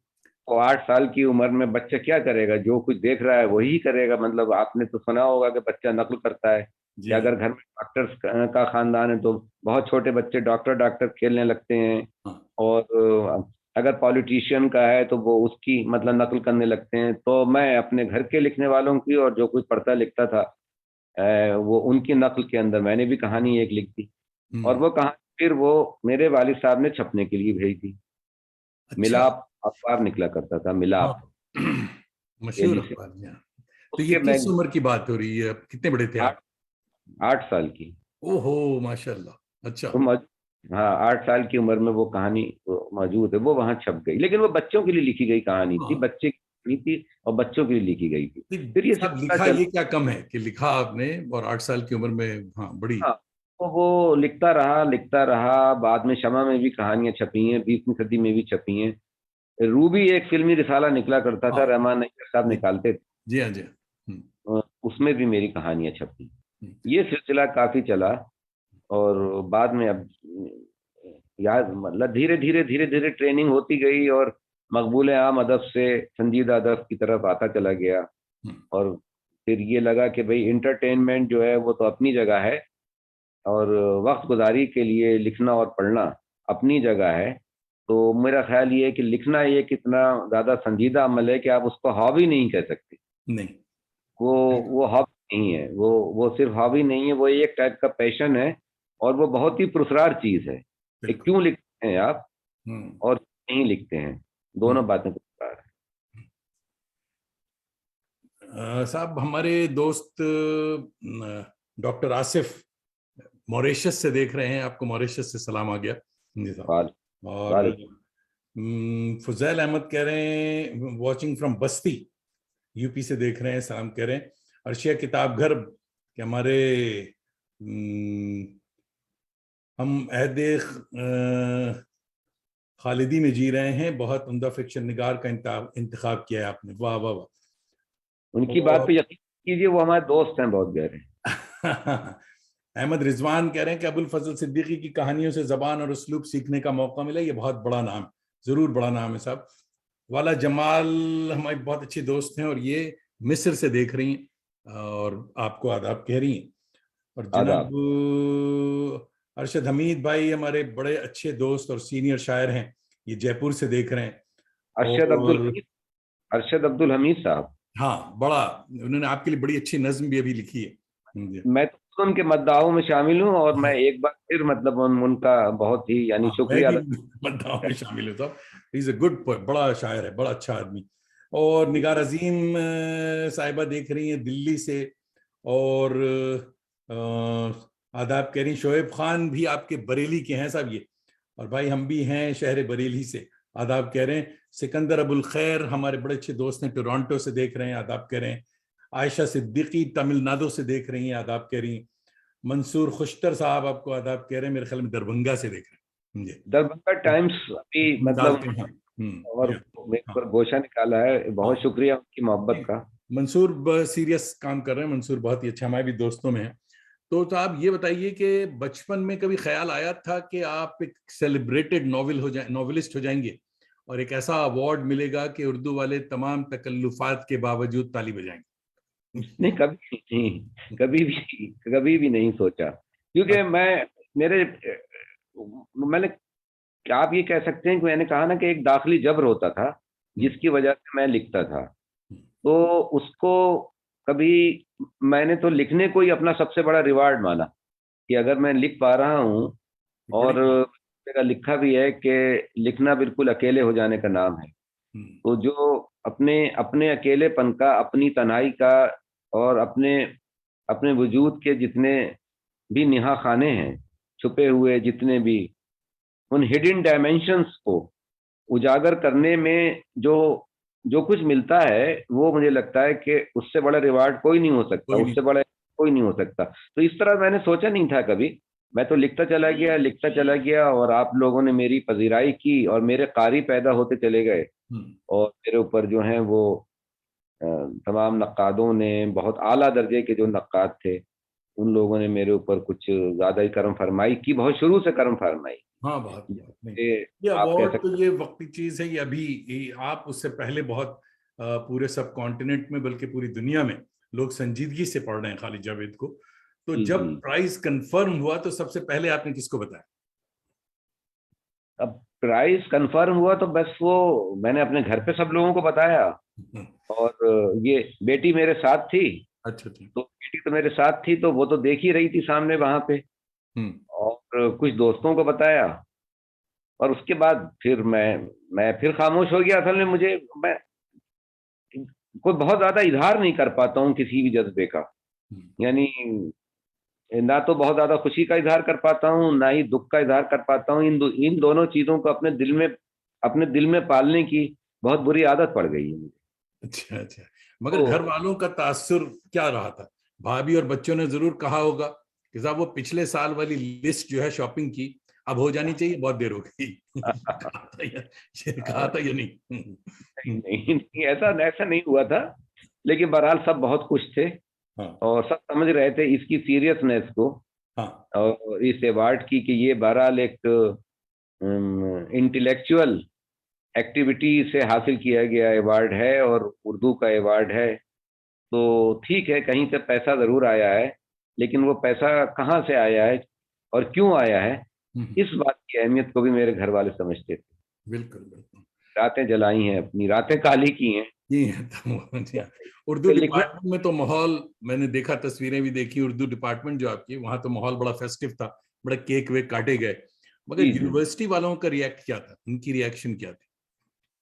तो 8 साल की उम्र में बच्चा क्या करेगा? जो कुछ देख रहा है वही करेगा। मतलब आपने तो सुना होगा कि बच्चा नकल करता है, कि जी, जी। अगर घर में डॉक्टर्स का खानदान है तो बहुत छोटे बच्चे डॉक्टर डॉक्टर खेलने लगते हैं। हाँ, और अगर पॉलिटिशियन का है तो वो उसकी मतलब नकल करने लगते हैं। तो मैं अपने घर के लिखने वालों की और जो कुछ पढ़ता लिखता था, वो उनकी नकल के अंदर मैंने भी कहानी एक लिख दी। और हम्म। वो कहानी फिर वो मेरे वालिद साहब ने छपने के लिए भेज दी। अच्छा। मिलाप अखबार निकला करता था, हाँ। मिलाप, मशहूर दिल्ली से। अखबार, जी हाँ। तो ये उसके किस मैग उम्र की बात हो रही है? अब कितने बड़े थे आठ आप? 8 साल की। ओहो, माशाल्लाह, अच्छा। तो हाँ, 8 साल की उम्र में वो कहानी वो मौजूद है, वो वहां छप गई। लेकिन वो बच्चों के लिए लिखी गई कहानी थी, हाँ। बच्चे की कहानी थी और बच्चों के लिए लिखी गई थी। नहीं, फिर ये साहब, सिलसिला लिखा चला। ये क्या कम है कि लिखा आपने और 8 साल की उम्र में, हाँ, बड़ी। हाँ, तो वो लिखता रहा लिखता रहा। बाद में शमा में भी कहानियां छपी हैं, 20वीं सदी में भी छपी हैं। रूबी एक फिल्मी रिसाला निकला करता था, हाँ, रहमान नईयर साहब जी, निकालते थे। जी हाँ, जी हाँ। हम्म, उसमें भी मेरी कहानियां छपी। हम्म। ये सिलसिला काफी चला। और बाद में अब याद मतलब धीरे धीरे ट्रेनिंग होती गई, और मकबूल आम अदब से संजीदा अदब की तरफ आता चला गया। हम्म। और फिर ये लगा कि भाई इंटरटेनमेंट जो है वो तो अपनी जगह है, और वक्त गुजारी के लिए लिखना और पढ़ना अपनी जगह है। तो मेरा ख्याल ये है कि लिखना एक इतना ज़्यादा संजीदा अमल है कि आप उसको हॉबी नहीं कह सकते। नहीं, वो वो हॉबी नहीं है, वो सिर्फ हॉबी नहीं है, वो एक टाइप का पैशन है। और वो बहुत ही पुरस्कार चीज़ है कि बिल्कुल। क्यों लिखते हैं आप हम्म, और नहीं लिखते हैं। हम्म। दोनों बातें पुरस्कार है। साहब, हमारे दोस्त डॉक्टर आसिफ मॉरिशस से देख रहे हैं, आपको मॉरिशस से सलाम आ गया। जी साहब। वाल और वाल फुजैल अहमद कह रहे हैं वॉचिंग फ्रॉम बस्ती, यूपी से देख रहे हैं, सलाम कह रहे हैं। अर्शिया किताब घर के हमारे, हम्म, हम अहदे खालिदी में जी रहे हैं, बहुत उम्दा फिक्शन निगार का इंतखाब किया है आपने, वाह वाह वाह। उनकी बात और पे यकीन कीजिए, वो हमारे दोस्त हैं बहुत गहरे। अहमद रिजवान कह रहे हैं कि अबुल फजल सिद्दीकी की कहानियों से जबान और उसलूब सीखने का मौका मिला, ये बहुत बड़ा नाम, जरूर बड़ा नाम है साहब। वाला जमाल हमारी बहुत अच्छी दोस्त हैं, और ये मिस्र से देख रही हैं और आपको आदाब कह रही हैं। और आदाब। जनाब अरशद हमीद भाई हमारे बड़े अच्छे दोस्त और सीनियर शायर हैं, ये जयपुर से देख रहे हैं। अरशद अब्दुल और हमीद, अरशद अब्दुल हमीद साहब। हाँ, बड़ा उन्होंने आपके लिए बड़ी अच्छी नज्म भी अभी लिखी है। जी। मैं तो उनके मद्दाहों में शामिल हूँ, और मैं एक बार फिर मतलब उनका बहुत ही यानी हाँ, मैं शुक्रिया भी अदा। मद्दाहों में शामिल हूँ साहब। इज अ गुड पोएट, बड़ा शायर है, बड़ा अच्छा आदमी। और निगार अजीम साहिबा देख रही हैं दिल्ली से। और आदाब कह रही हैं, शोएब खान भी आपके बरेली के हैं साहब ये। और भाई हम भी हैं शहर बरेली से, आदाब कह रहे हैं। सिकंदर अबुल खैर हमारे बड़े अच्छे दोस्त हैं, टोरंटो से देख रहे हैं, आदाब कह रहे हैं। आयशा सिद्दीकी तमिलनाडु से देख रही हैं, आदाब कह रही हैं। मंसूर खुश्तर साहब आपको आदाब कह रहे हैं, मेरे ख्याल में दरभंगा से देख रहे हैं जी। दरभंगा टाइम्स अभी मतलब, निकालते हैं। और या, मेरे हाँ पर गोशा निकाला है, बहुत हाँ। शुक्रिया उनकी मोहब्बत का। मंसूर सीरियस काम कर रहे हैं, मंसूर बहुत ही अच्छा, हमारे भी दोस्तों में है। तो आप ये बताइए कि बचपन में कभी ख्याल आया था कि आप एक सेलिब्रेटेड नॉवेल हो जाए, नॉवेलिस्ट हो जाएंगे और एक ऐसा अवार्ड मिलेगा कि उर्दू वाले तमाम तकल्लुफात के बावजूद ताली बजाएंगे? नहीं, कभी नहीं, कभी भी नहीं सोचा, क्योंकि मैं मेरे मैंने, क्या आप ये कह सकते हैं कि मैंने कहा ना कि एक दाखिली जब्र होता था जिसकी वजह से मैं लिखता था, तो उसको कभी मैंने तो लिखने को ही अपना सबसे बड़ा रिवार्ड माना कि अगर मैं लिख पा रहा हूँ। बड़ी और मेरा लिखा भी है कि लिखना बिल्कुल अकेले हो जाने का नाम है। तो जो अपने अपने अकेलेपन का, अपनी तन्हाई का, और अपने अपने वजूद के जितने भी निहा खाने हैं, छुपे हुए जितने भी, उन हिडन डायमेंशंस को उजागर करने में जो जो कुछ मिलता है, वो मुझे लगता है कि उससे बड़ा रिवार्ड कोई नहीं हो सकता, कोई नहीं। उससे बड़ा कोई नहीं हो सकता। तो इस तरह मैंने सोचा नहीं था कभी। मैं तो लिखता चला गया, लिखता चला गया, और आप लोगों ने मेरी पजीराई की, और मेरे कारी पैदा होते चले गए। और मेरे ऊपर जो है वो अ, तमाम नक्कादों ने, बहुत आला दर्जे के जो नक्काद थे, उन लोगों ने मेरे ऊपर कुछ ज्यादा ही करम फरमाई की, बहुत शुरू से करम फरमाई। हाँ, बहुत बहुत नहीं, ये ये आप कह अवार्ड तो सकते ये वक्ती चीज है, ये अभी आप उससे पहले बहुत पूरे सब कॉन्टिनेंट में बल्कि पूरी दुनिया में लोग संजीदगी से पढ़ रहे हैं खालिद जावेद को। तो जी जब जी। प्राइज कंफर्म हुआ तो सबसे पहले आपने किसको बताया? अब प्राइस कंफर्म हुआ तो बस वो मैंने अपने घर पे सब लोगों को बताया। और ये बेटी मेरे साथ थी, अच्छा अच्छा। तो बेटी तो मेरे साथ थी, तो वो तो देख ही रही थी सामने वहां पे। हम्म। और कुछ दोस्तों को बताया, और उसके बाद फिर मैं फिर खामोश हो गया। असल में मैं कोई बहुत ज्यादा इजहार नहीं कर पाता हूँ किसी भी जज्बे का, यानी ना तो बहुत ज्यादा खुशी का इजहार कर पाता हूँ, ना ही दुख का इजहार कर पाता हूँ। इन दोनों चीजों को अपने दिल में पालने की बहुत बुरी आदत पड़ गई है मुझे। अच्छा अच्छा। मगर तो घर वालों का तासुर क्या रहा था? भाभी और बच्चों ने जरूर कहा होगा कि साहब वो पिछले साल वाली लिस्ट जो है शॉपिंग की अब हो जानी चाहिए, बहुत देर हो गई। कहा था या नहीं? नहीं नहीं, ऐसा ऐसा नहीं हुआ था, लेकिन बहरहाल सब बहुत खुश थे, हाँ और सब समझ रहे थे इसकी सीरियसनेस को, हाँ। और इस अवार्ड की, कि ये बहरहाल एक इंटेलेक्चुअल एक्टिविटी से हासिल किया गया अवार्ड है, और उर्दू का अवार्ड है। तो ठीक है, कहीं से पैसा जरूर आया है, लेकिन वो पैसा कहाँ से आया है और क्यों आया है, हम्म, इस बात की अहमियत को भी मेरे घर वाले समझते थे। बिल्कुल बिल्कुल। रातें जलाई हैं, अपनी रातें काली की हैं। जी हाँ, जी हाँ। उर्दू तो लिखना, डिपार्टमेंट में तो माहौल, मैंने देखा, तस्वीरें भी देखी, उर्दू डिपार्टमेंट जो आपकी वहां तो माहौल बड़ा फेस्टिव था, बड़ा केक वेक काटे गए। मगर जी जी। यूनिवर्सिटी वालों का रिएक्ट क्या था, उनकी रिएक्शन क्या थी?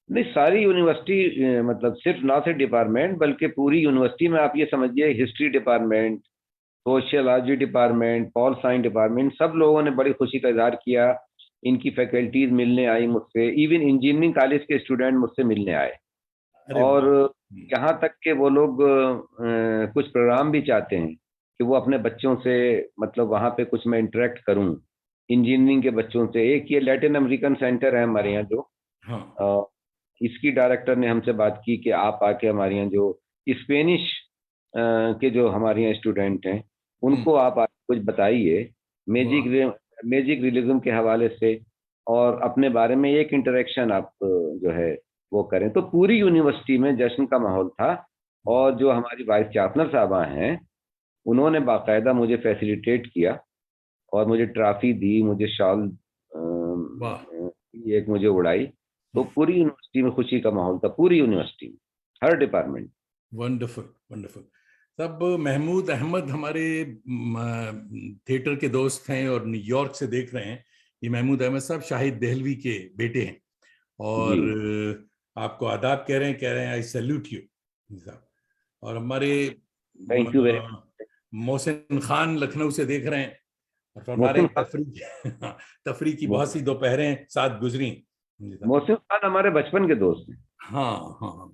नहीं, सारी यूनिवर्सिटी मतलब सिर्फ ना सिर्फ डिपार्टमेंट, बल्कि पूरी यूनिवर्सिटी में आप ये समझिए, history department, sociology department, pol science department, सब लोगों ने बड़ी खुशी का इजहार किया। इनकी फैकल्टीज मिलने आई मुझसे, इवन इंजीनियरिंग कॉलेज के स्टूडेंट मुझसे मिलने आए। अरे और वाह। यहाँ तक कि वो लोग कुछ प्रोग्राम भी चाहते हैं कि वो अपने बच्चों से, मतलब वहाँ पे कुछ मैं इंटरेक्ट करूँ इंजीनियरिंग के बच्चों से। एक ये लैटिन अमेरिकन सेंटर है हमारे यहाँ जो, हाँ। अ, इसकी डायरेक्टर ने हमसे बात की कि आप आके हमारे यहाँ जो स्पेनिश के जो हमारे यहाँ स्टूडेंट हैं, हम्म उनको आप आके कुछ बताइए, वाह। मैजिक रियलिज्म के हवाले से, और अपने बारे में एक इंटरेक्शन आप जो है वो करें। तो पूरी यूनिवर्सिटी में जश्न का माहौल था। वाह। और जो हमारी वाइस चांसलर साहबा हैं, उन्होंने बाकायदा मुझे फैसिलिटेट किया और मुझे ट्रॉफी दी, मुझे शॉल वाह, एक मुझे उड़ाई। तो पूरी यूनिवर्सिटी में खुशी का माहौल था, पूरी यूनिवर्सिटी में, हर डिपार्टमेंट। Wonderful wonderful. सब महमूद अहमद हमारे थिएटर के दोस्त हैं और न्यूयॉर्क से देख रहे हैं। ये महमूद अहमद साहब शाहिद देहलवी के बेटे हैं और जी, आपको आदाब कह रहे हैं, आई सैल्यूट यू साहब। और हमारे thank you very Mohsin Khan Lucknow से देख रहे हैं और फरमा रहे मोहसिन हैं खान। तफरी की बहुत सी दोपहरें साथ गुजरी जी साहब। मोहसिन खान हमारे बचपन के दोस्त हैं। हाँ हाँ हाँ,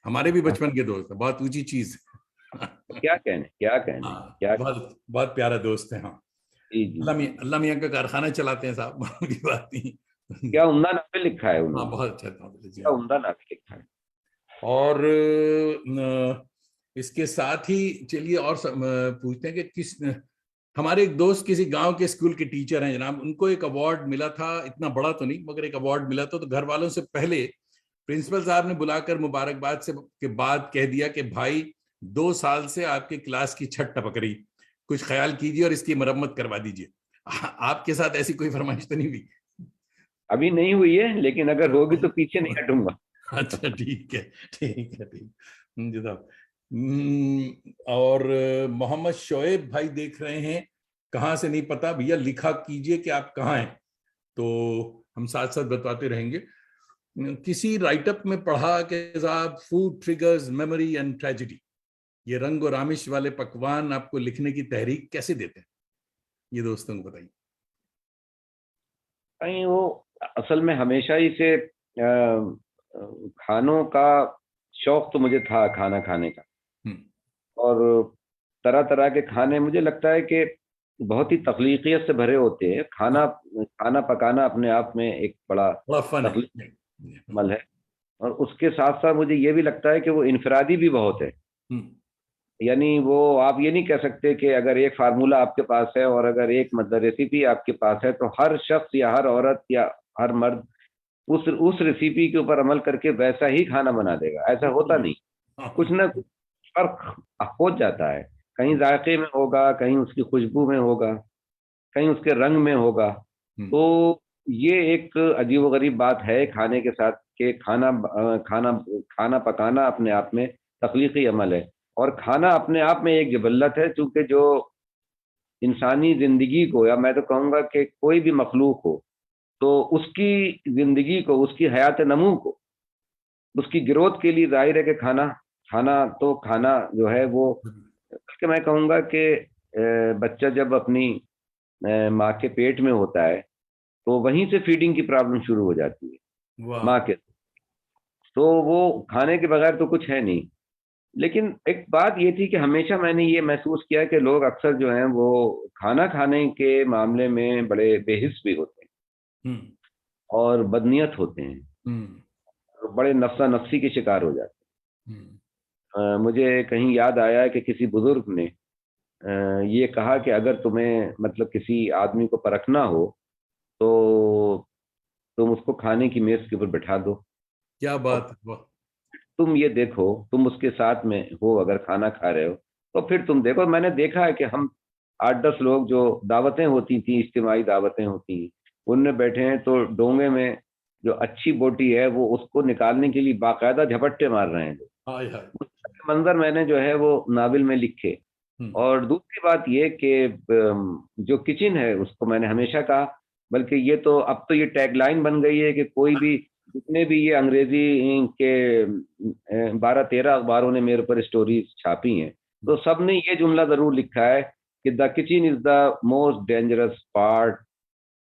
हमारे भी हाँ, बचपन के दोस्त हैं, बहुत ऊंची चीज क्या कहने, क्या कहने, हाँ, क्या। बहुत बहुत प्यारा दोस्त है। हाँ, जी जी। अल्लाह मियाँ का कारखाना चलाते हैं साहब की बात नहीं। क्या उम्दा नावल लिखा है हाँ, उन्होंने, बहुत अच्छा था जी क्या हाँ। उम्दा नावल लिखा है। और इसके साथ ही चलिए और पूछते हैं कि हमारे एक दोस्त किसी गांव के स्कूल के टीचर हैं जनाब, उनको एक अवार्ड मिला था, इतना बड़ा तो नहीं मगर एक अवार्ड मिला था। तो घर वालों से पहले प्रिंसिपल साहब ने बुलाकर मुबारकबाद से के बाद कह दिया कि भाई 2 साल से आपके क्लास की छत टपक रही, कुछ ख्याल कीजिए और इसकी मरम्मत करवा दीजिए। आपके साथ ऐसी कोई फरमाइश तो नहीं हुई? अभी नहीं हुई है, लेकिन अगर होगी तो पीछे नहीं हटूंगा। अच्छा ठीक है, ठीक है, ठीक जी साहब। और मोहम्मद शोएब भाई देख रहे हैं, कहाँ से नहीं पता भैया, लिखा कीजिए कि आप कहाँ हैं तो हम साथ साथ बताते रहेंगे। किसी राइटअप में पढ़ा कि साहब food triggers memory and tragedy, ये रंग और आमिष वाले पकवान आपको लिखने की तहरीक कैसे देते हैं, ये दोस्तों को बताइए। कहीं वो असल में हमेशा ही से खानों का शौक तो मुझे था, खाना खाने का। हम्म, और तरह तरह के खाने मुझे लगता है कि बहुत ही तख्लीकियत से भरे होते हैं। खाना हाँ, खाना पकाना अपने आप में एक बड़ा बड़ा फन है। तख्लीकी अमल है। और उसके साथ साथ मुझे ये भी लगता है कि वो इनफरादी भी बहुत है। हम्म, यानी वो आप ये नहीं कह सकते कि अगर एक फार्मूला आपके पास है और अगर एक मतलब रेसिपी आपके पास है तो हर शख्स या हर औरत या हर मर्द उस रेसिपी के ऊपर अमल करके वैसा ही खाना बना देगा, ऐसा होता बिल्कुल। नहीं। कुछ हाँ, ना कुछ फर्क हो जाता है, कहीं जायके में होगा, कहीं उसकी खुशबू में होगा, कहीं उसके रंग में होगा। हम्म, तो ये एक अजीबोगरीब बात है खाने के साथ कि खाना खाना पकाना अपने आप में तख्लीकी अमल है। और खाना अपने आप में एक जबल्लत है, चूंकि जो इंसानी जिंदगी को, या मैं तो कहूँगा कि कोई भी मखलूक हो, तो उसकी जिंदगी को, उसकी हयात नमू को, उसकी ग्रोथ के लिए जाहिर है कि खाना खाना तो खाना जो है वो, बल्कि मैं कहूँगा कि बच्चा जब अपनी माँ के पेट में होता है तो वहीं से फीडिंग की प्रॉब्लम शुरू हो जाती है वाह, माँ के। तो वो खाने के बगैर तो कुछ है नहीं। लेकिन एक बात ये थी कि हमेशा मैंने ये महसूस किया कि लोग अक्सर जो हैं वो खाना खाने के मामले में बड़े बेहिस भी होते हैं हम्म, और बदनीयत होते हैं हम्म, और बड़े नफ्सा नफ्सी के शिकार हो जाते हम्म, हैं। मुझे कहीं याद आया कि किसी बुजुर्ग ने ये कहा कि अगर तुम्हें मतलब किसी आदमी को परखना हो तो तुम उसको खाने की मेज के ऊपर बैठा दो क्या और बात है, वाह। तुम ये देखो, तुम उसके साथ में हो अगर खाना खा रहे हो तो फिर तुम देखो। मैंने देखा है कि हम 8-10 लोग, जो दावतें होती थी, इज्तिमाई दावतें होती, उनमें बैठे हैं तो डोंगे में जो अच्छी बोटी है वो उसको निकालने के लिए बाकायदा झपट्टे मार रहे हैं। हाय हाय। उस तरह के मंजर मैंने जो है वो नावल में लिखे। हम्म, और दूसरी बात ये कि जो किचन है उसको मैंने हमेशा कहा, बल्कि ये तो अब तो ये टैगलाइन बन गई है कि कोई भी, जितने भी ये अंग्रेजी के 12-13 अखबारों ने मेरे ऊपर स्टोरीज छापी हैं, तो सब ने ये जुमला जरूर लिखा है कि the kitchen is the most dangerous part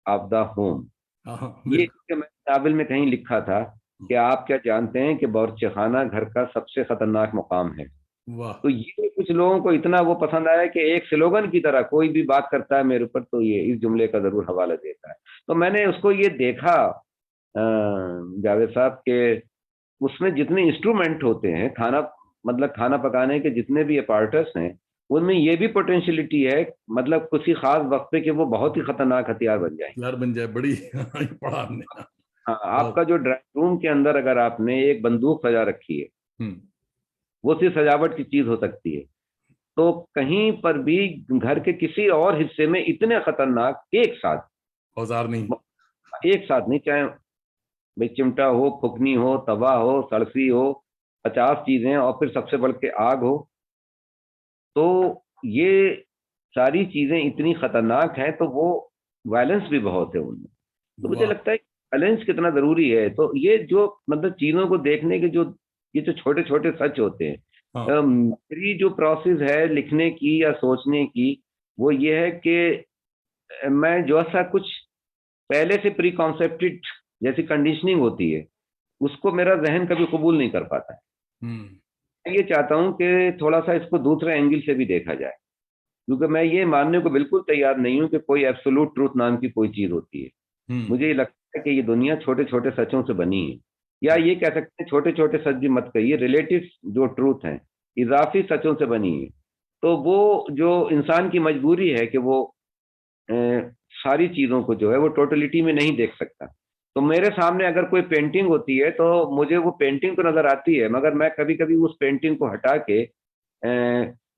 of the home. हाँ हाँ, ये बिल्कुल। कि मैंने नावल में कहीं लिखा था कि आप क्या जानते हैं कि बावर्चीखाना घर का सबसे खतरनाक मुकाम है। वाह, तो ये कुछ लोगों को इतना वो पसंद आया कि एक स्लोगन की तरह कोई भी बात करता है मेरे ऊपर तो ये इस जुमले का जरूर हवाला देता है। तो मैंने उसको ये देखा जावेद साहब के, उसमें जितने इंस्ट्रूमेंट होते हैं, खाना मतलब खाना पकाने के जितने भी अपार्टस हैं, उनमें ये भी पोटेंशियलिटी है, मतलब किसी खास वक्त पे कि वो बहुत ही खतरनाक हथियार बन जाएंगे। यार बन जाए बड़ी ये पढ़ा हमने। हाँ, आपका बहुत। जो ड्राइंग रूम के अंदर अगर आपने एक बंदूक सजा रखी है, हम्म, वो सिर्फ सजावट की चीज हो सकती है। तो कहीं पर भी घर के किसी और हिस्से में इतने खतरनाक औजार नहीं। एक साथ नहीं, चाहे भाई चिमटा हो, फुकनी हो, तवा हो, सड़सी हो, 50 चीजें, और फिर सबसे बढ़ के आग हो, तो ये सारी चीजें इतनी खतरनाक हैं, तो वो वायलेंस भी बहुत है उनमें। तो मुझे वाह। लगता है बैलेंस कितना जरूरी है। तो ये जो मतलब चीजों को देखने के जो ये जो छोटे छोटे सच होते हैं, हाँ। मेरी जो प्रोसेस है लिखने की या सोचने की, वो ये है कि मैं जो सा कुछ पहले से प्री कॉन्सेप्टेड जैसी कंडीशनिंग होती है, उसको मेरा जहन कभी कबूल नहीं कर पाता है। हम्म। मैं ये चाहता हूँ कि थोड़ा सा इसको दूसरे एंगल से भी देखा जाए, क्योंकि मैं ये मानने को बिल्कुल तैयार नहीं हूँ कि कोई एब्सोल्यूट ट्रूथ नाम की कोई चीज होती है। हम्म। मुझे ये लगता है कि ये दुनिया छोटे छोटे सचों से बनी है, या ये कह सकते हैं छोटे छोटे सच भी मत कहिए, रिलेटिव जो ट्रूथ हैं, इजाफी सचों से बनी है। तो वो जो इंसान की मजबूरी है कि वो अ, सारी चीजों को जो है वो टोटलिटी में नहीं देख सकता। तो मेरे सामने अगर कोई पेंटिंग होती है तो मुझे वो पेंटिंग तो नजर आती है, मगर मैं कभी कभी उस पेंटिंग को हटा के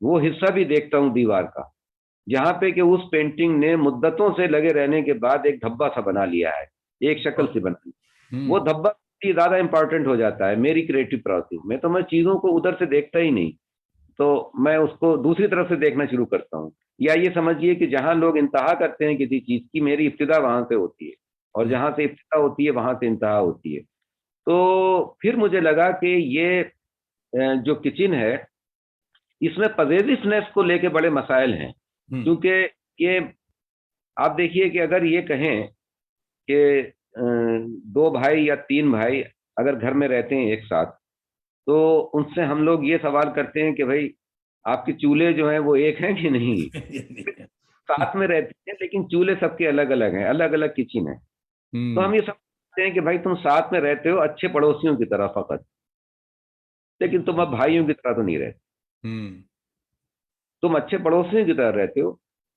वो हिस्सा भी देखता हूँ दीवार का, जहाँ पे कि उस पेंटिंग ने मुद्दतों से लगे रहने के बाद एक धब्बा सा बना लिया है, एक शक्ल से बना लिया। वो हम्म। धब्बा ही ज्यादा इंपॉर्टेंट हो जाता है मेरी क्रिएटिव प्रोसेस में। तो मैं चीजों को उधर से देखता ही नहीं, तो मैं उसको दूसरी तरफ से देखना शुरू करता हूँ। या ये समझिए कि जहां लोग इंतहा करते हैं किसी चीज की, मेरी इब्तिदा वहां से होती है, और हम्म। जहां से इब्तिदा होती है वहां से इंतहा होती है। तो फिर मुझे लगा कि ये जो किचन है, इसमें पजेसिवनेस को लेके बड़े मसाइल हैं। हम्म। क्योंकि ये आप देखिए कि अगर ये कहें कि दो भाई या तीन भाई अगर घर में रहते हैं एक साथ, तो उनसे हम लोग ये सवाल करते हैं कि भाई आपके चूल्हे जो हैं वो एक हैं कि नहीं। साथ में रहते हैं लेकिन चूल्हे सबके अलग अलग हैं, अलग अलग किचन है। तो हम्म। हम ये सब कहते हैं कि भाई तुम साथ में रहते हो अच्छे पड़ोसियों की तरह फकत, लेकिन तुम अब भाइयों की तरह तो नहीं रहते। हम्म। तुम अच्छे पड़ोसियों की तरह रहते हो,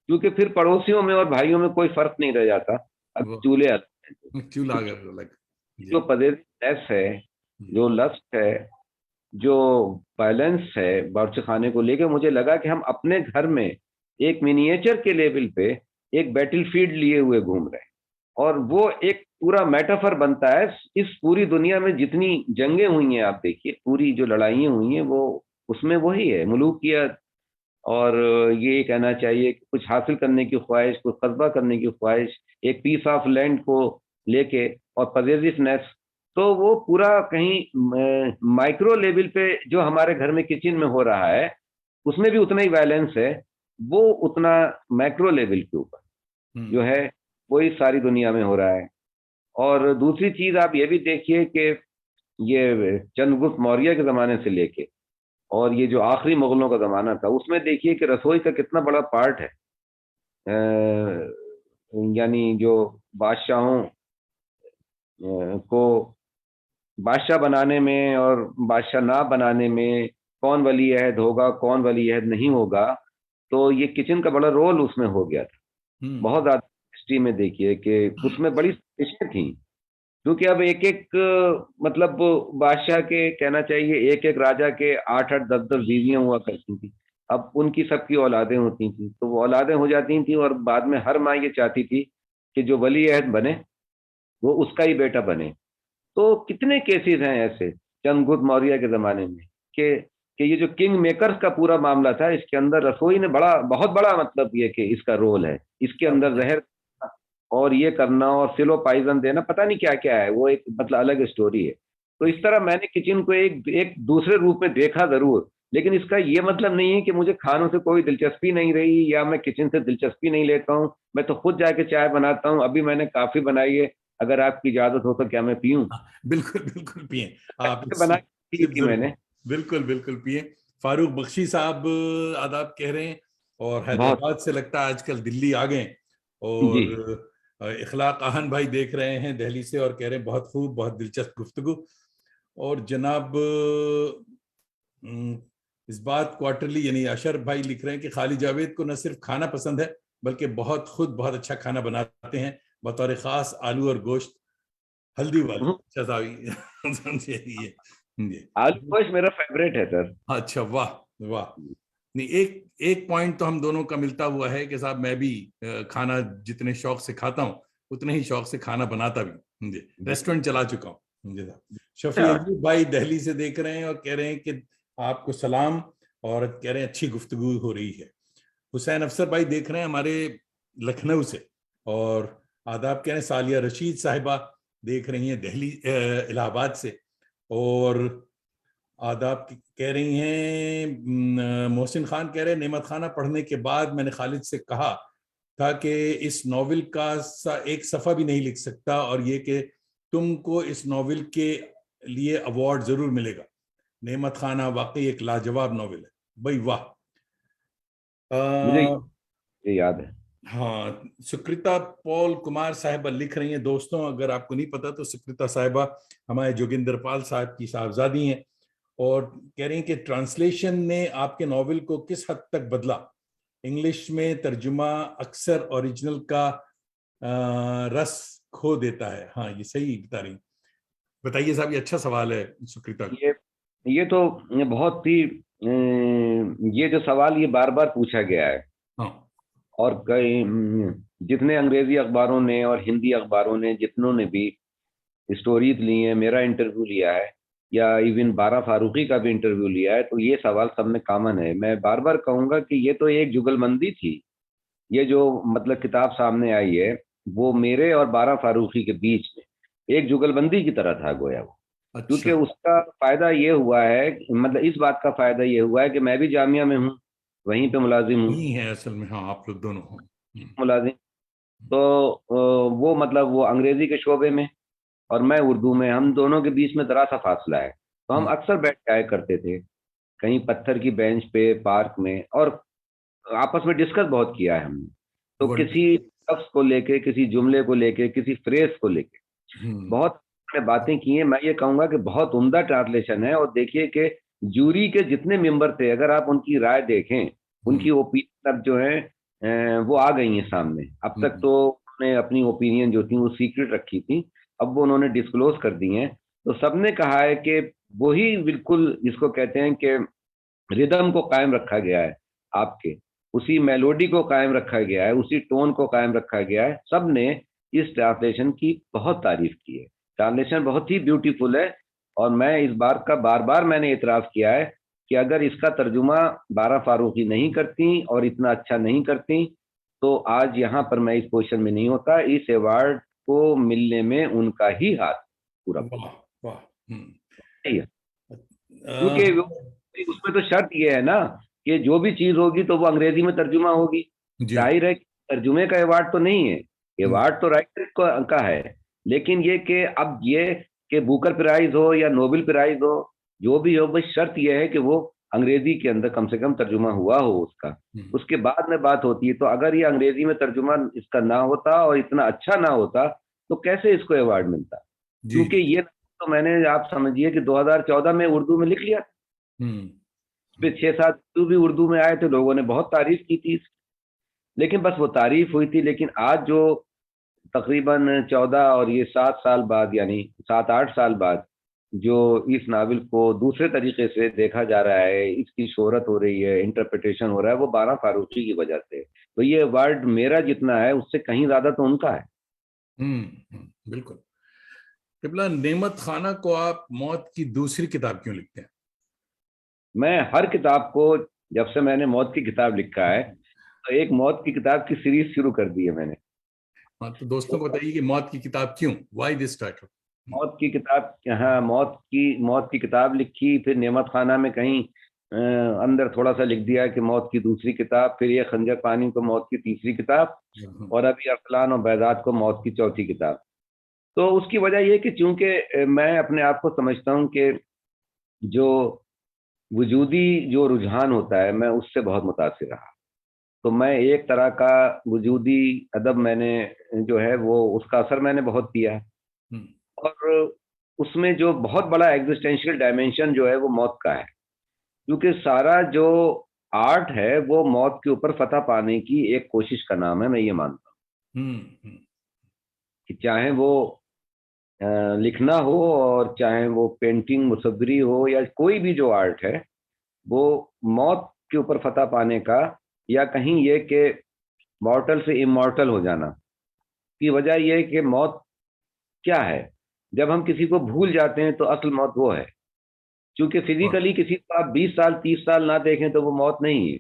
क्योंकि फिर पड़ोसियों में और भाइयों में कोई फर्क नहीं रह जाता, अब वो चूल्हे अलग हैं। क्यों तो लागर लग। जो जी। पजेसिवनेस है, हम्म। जो लस्ट है, जो बैलेंस है बावर्ची खाने को लेके, मुझे लगा कि हम अपने घर में एक मिनिएचर के लेवल पे एक बैटलफील्ड लिए हुए घूम रहे हैं, और वो एक पूरा मेटाफर बनता है। इस पूरी दुनिया में जितनी जंगें हुई हैं, आप देखिए पूरी जो लड़ाइयाँ हुई हैं, वो उसमें वही है, मुलूकियत, और ये कहना चाहिए कि कुछ हासिल करने की ख्वाहिश, कुछ कस्बा करने की ख्वाहिश, एक पीस ऑफ लैंड को लेके, और पजेसिवनेस। तो वो पूरा कहीं माइक्रो लेवल पे जो हमारे घर में किचन में हो रहा है, उसमें भी उतना ही वायलेंस है, वो उतना मैक्रो लेवल के ऊपर जो हम्म। है वही सारी दुनिया में हो रहा है। और दूसरी चीज आप ये भी देखिए कि ये चंद्रगुप्त मौर्य के जमाने से लेके और ये जो आखिरी मुगलों का जमाना था, उसमें देखिए कि रसोई का कितना बड़ा पार्ट है। यानी जो बादशाहों को बादशाह बनाने में और बादशाह ना बनाने में, कौन वली अहद होगा कौन वली अहद नहीं होगा, तो ये किचन का बड़ा रोल उसमें हो गया था। हम्म। बहुत ज्यादा हिस्ट्री में देखिए कि उसमें बड़ी साजिशें थी, क्योंकि अब एक एक मतलब बादशाह के कहना चाहिए एक एक राजा के 8 8 10 10 बीवियां हुआ करती थी। अब उनकी सबकी औलादें होती थी, तो वो औलादें हो जाती थी, और बाद में हर माँ ये चाहती थी कि जो वली अहद बने वो उसका ही बेटा बने। तो कितने केसेस हैं ऐसे चंद्रगुप्त मौर्य के जमाने में कि ये जो किंग मेकर्स का पूरा मामला था, इसके अंदर रसोई ने बड़ा बहुत बड़ा मतलब ये कि इसका रोल है, इसके अंदर जहर और ये करना और सिलो पाइजन देना, पता नहीं क्या क्या है, वो एक मतलब अलग स्टोरी है। तो इस तरह मैंने किचन को एक एक दूसरे रूप में देखा जरूर, लेकिन इसका ये मतलब नहीं है कि मुझे खानों से कोई दिलचस्पी नहीं रही या मैं किचन से दिलचस्पी नहीं लेता हूँ। मैं तो खुद जाके चाय बनाता हूँ, अभी मैंने काफी बनाई है, अगर आपकी इजाजत हो तो क्या मैं पीऊं? हाँ, बिल्कुल बिल्कुल पिए आप बना सिप की जरूर। मैंने। बिल्कुल बिल्कुल पिए। फारूक बख्शी साहब आदाब कह रहे हैं, और बहुत। हैदराबाद से लगता है आजकल दिल्ली आ गए। जी। और इखलाक आहन भाई देख रहे हैं दिल्ली से और कह रहे हैं बहुत खूब, बहुत दिलचस्प गुफ्तगू। और जनाब इस बात क्वार्टरली यानी अशर भाई लिख रहे हैं कि खालिद जावेद को न सिर्फ खाना पसंद है बल्कि खुद बहुत अच्छा खाना बनाते हैं, बतौर खास आलू और गोश्त हल्दी वाली। हम्म, अच्छा साहब ये आलू गोश्त मेरा फेवरेट है सर। अच्छा वाह वाह। नहीं, एक एक पॉइंट तो हम दोनों का मिलता हुआ है कि साहब मैं भी खाना जितने शौक से खाता हूँ उतने ही शौक से खाना बनाता भी, जी, रेस्टोरेंट चला चुका हूँ। जी साहब। शफी अयूब भाई दिल्ली से देख रहे हैं और कह रहे हैं कि आपको सलाम, और कह रहे हैं अच्छी गुफ्तगू हो रही है। हुसैन अफसर भाई देख रहे हैं हमारे लखनऊ से, और आदाब कह रहे हैं। सालिया रशीद साहिबा देख रही हैं दिल्ली इलाहाबाद से, और आदाब कह रही हैं। मोहसिन खान कह रहे हैं नेमत खाना पढ़ने के बाद मैंने खालिद से कहा था कि इस नॉवेल का एक सफ़ा भी नहीं लिख सकता, और ये कि तुमको इस नॉवेल के लिए अवार्ड जरूर मिलेगा। नेमत खाना वाकई एक लाजवाब नॉवेल है भाई, वाह। मुझे ये याद है। हाँ, सुकृता पॉल कुमार साहिबा लिख रही हैं। दोस्तों अगर आपको नहीं पता तो सुकृता साहिबा हमारे जोगिंदर पाल साहब की साहबजादी हैं, और कह रही हैं कि ट्रांसलेशन ने आपके नॉवेल को किस हद तक बदला। इंग्लिश में तर्जुमा अक्सर ओरिजिनल का रस खो देता है। हाँ, ये सही बता रही। बताइए साहब, ये अच्छा सवाल है सुकृता। ये तो ये बहुत ही ये जो सवाल ये बार बार पूछा गया है, हाँ, और कई जितने अंग्रेजी अखबारों ने और हिंदी अखबारों ने जितनों ने भी स्टोरीज ली हैं, मेरा इंटरव्यू लिया है, या इवन बारा फारूकी का भी इंटरव्यू लिया है, तो ये सवाल सब में कॉमन है। मैं बार बार कहूंगा कि ये तो एक जुगलबंदी थी। ये जो मतलब किताब सामने आई है, वो मेरे और बारा फारूकी के बीच में एक जुगलबंदी की तरह था गोया वो। क्योंकि अच्छा। उसका फायदा ये हुआ है, मतलब इस बात का फायदा ये हुआ है कि मैं भी जामिया में हूँ, वहीं पे मुलाजिम हूँ, यही है असल में, हाँ, आप लोग दोनों हो। मुलाजिम। तो वो मतलब वो अंग्रेजी के शोबे में और मैं उर्दू में, हम दोनों के बीच में जरा सा फासला है। तो हम अक्सर बैठ जाया करते थे कहीं पत्थर की बेंच पे पार्क में, और आपस में डिस्कस बहुत किया है हमने। तो वर्ड। किसी लफ्ज को लेके, किसी जुमले को लेके, किसी फ्रेज को लेके हम्म। बहुत हमने बातें की हैं। मैं ये कहूंगा कि बहुत उम्दा ट्रांसलेशन है। और देखिए कि जूरी के जितने मेंबर थे, अगर आप उनकी राय देखें, हम्म। उनकी ओपिनियन अब जो है वो आ गई है सामने। अब तक हम्म। तो उन्होंने अपनी ओपिनियन जो थी वो सीक्रेट रखी थी, अब वो उन्होंने डिस्क्लोज कर दी हैं। तो सबने कहा है कि वही बिल्कुल जिसको कहते हैं कि रिदम को कायम रखा गया है, आपके उसी मेलोडी को कायम रखा गया है, उसी टोन को कायम रखा गया है। सबने इस ट्रांसलेशन की बहुत तारीफ की है। ट्रांसलेशन बहुत ही ब्यूटीफुल है, और मैं इस बार का बार बार मैंने इतराफ़ किया है कि अगर इसका तर्जुमा बारा फारूकी नहीं करती और इतना अच्छा नहीं करती, तो आज यहाँ पर मैं इस पोजीशन में नहीं होता। इस अवार्ड को मिलने में उनका ही हाथ पूरा वाह, पूरा वाह। सही है। क्योंकि अ, उसमें तो शर्त ये है ना कि जो भी चीज होगी तो वो अंग्रेजी में तर्जुमा होगी। जी। जाहिर है कि तर्जुमे का अवार्ड तो नहीं है, हम्म। अवार्ड तो राइटर का है। लेकिन ये कि अब ये कि बुकर प्राइज हो या नोबेल प्राइज हो, जो भी हो, बस शर्त ये है कि वो अंग्रेजी के अंदर कम से कम तर्जुमा हुआ हो उसका। हम्म। उसके बाद में बात होती है। तो अगर ये अंग्रेजी में तर्जुमा इसका ना होता और इतना अच्छा ना होता, तो कैसे इसको अवार्ड मिलता? जी, क्योंकि जी। ये तो मैंने, आप समझिए कि 2014 में उर्दू में लिख लिया, हम्म। फिर 6-7 भी उर्दू में आए थे, लोगों ने बहुत तारीफ की थी। लेकिन बस वो तारीफ हुई थी। लेकिन आज जो तकरीबन 14 और ये 7 साल बाद, यानी 7-8 साल बाद, जो इस नावल को दूसरे तरीके से देखा जा रहा है, इसकी शोहरत हो रही है, इंटरप्रिटेशन हो रहा है, वो बारा फारूकी की वजह से। तो ये वर्ड मेरा जितना है उससे कहीं ज्यादा तो उनका है। बिल्कुल। किबला, नेमत खाना को आप मौत की दूसरी किताब क्यों लिखते हैं? मैं हर किताब को, जब से मैंने मौत की किताब लिखा है, तो एक मौत की किताब की सीरीज शुरू कर दी है मैंने। हाँ, तो दोस्तों को बताइए कि मौत की किताब क्यों, वाई दिस टाइटल? मौत की किताब, हाँ, मौत की किताब लिखी, फिर नेमत खाना में कहीं अंदर थोड़ा सा लिख दिया कि मौत की दूसरी किताब, फिर ये खंजर पानी को मौत की तीसरी किताब, और अभी अरसलान और बैदात को मौत की चौथी किताब। तो उसकी वजह ये कि चूंकि मैं अपने आप को समझता हूँ कि जो वजूदी जो रुझान होता है, मैं उससे बहुत मुतासिर रहा। तो मैं एक तरह का वजूदी अदब मैंने जो है वो उसका असर मैंने बहुत किया है। और उसमें जो बहुत बड़ा एग्जिस्टेंशियल डायमेंशन जो है वो मौत का है। क्योंकि सारा जो आर्ट है वो मौत के ऊपर फतह पाने की एक कोशिश का नाम है। मैं ये मानता हम्म। हूँ कि चाहे वो लिखना हो, और चाहे वो पेंटिंग मुसव्वरी हो, या कोई भी जो आर्ट है, वो मौत के ऊपर फतह पाने का, या कहीं ये कि मॉर्टल से इमॉर्टल हो जाना की वजह यह है कि मौत क्या है? जब हम किसी को भूल जाते हैं तो असल मौत वो है। क्योंकि वाह। फिजिकली किसी को आप 20 साल 30 साल ना देखें तो वो मौत नहीं है,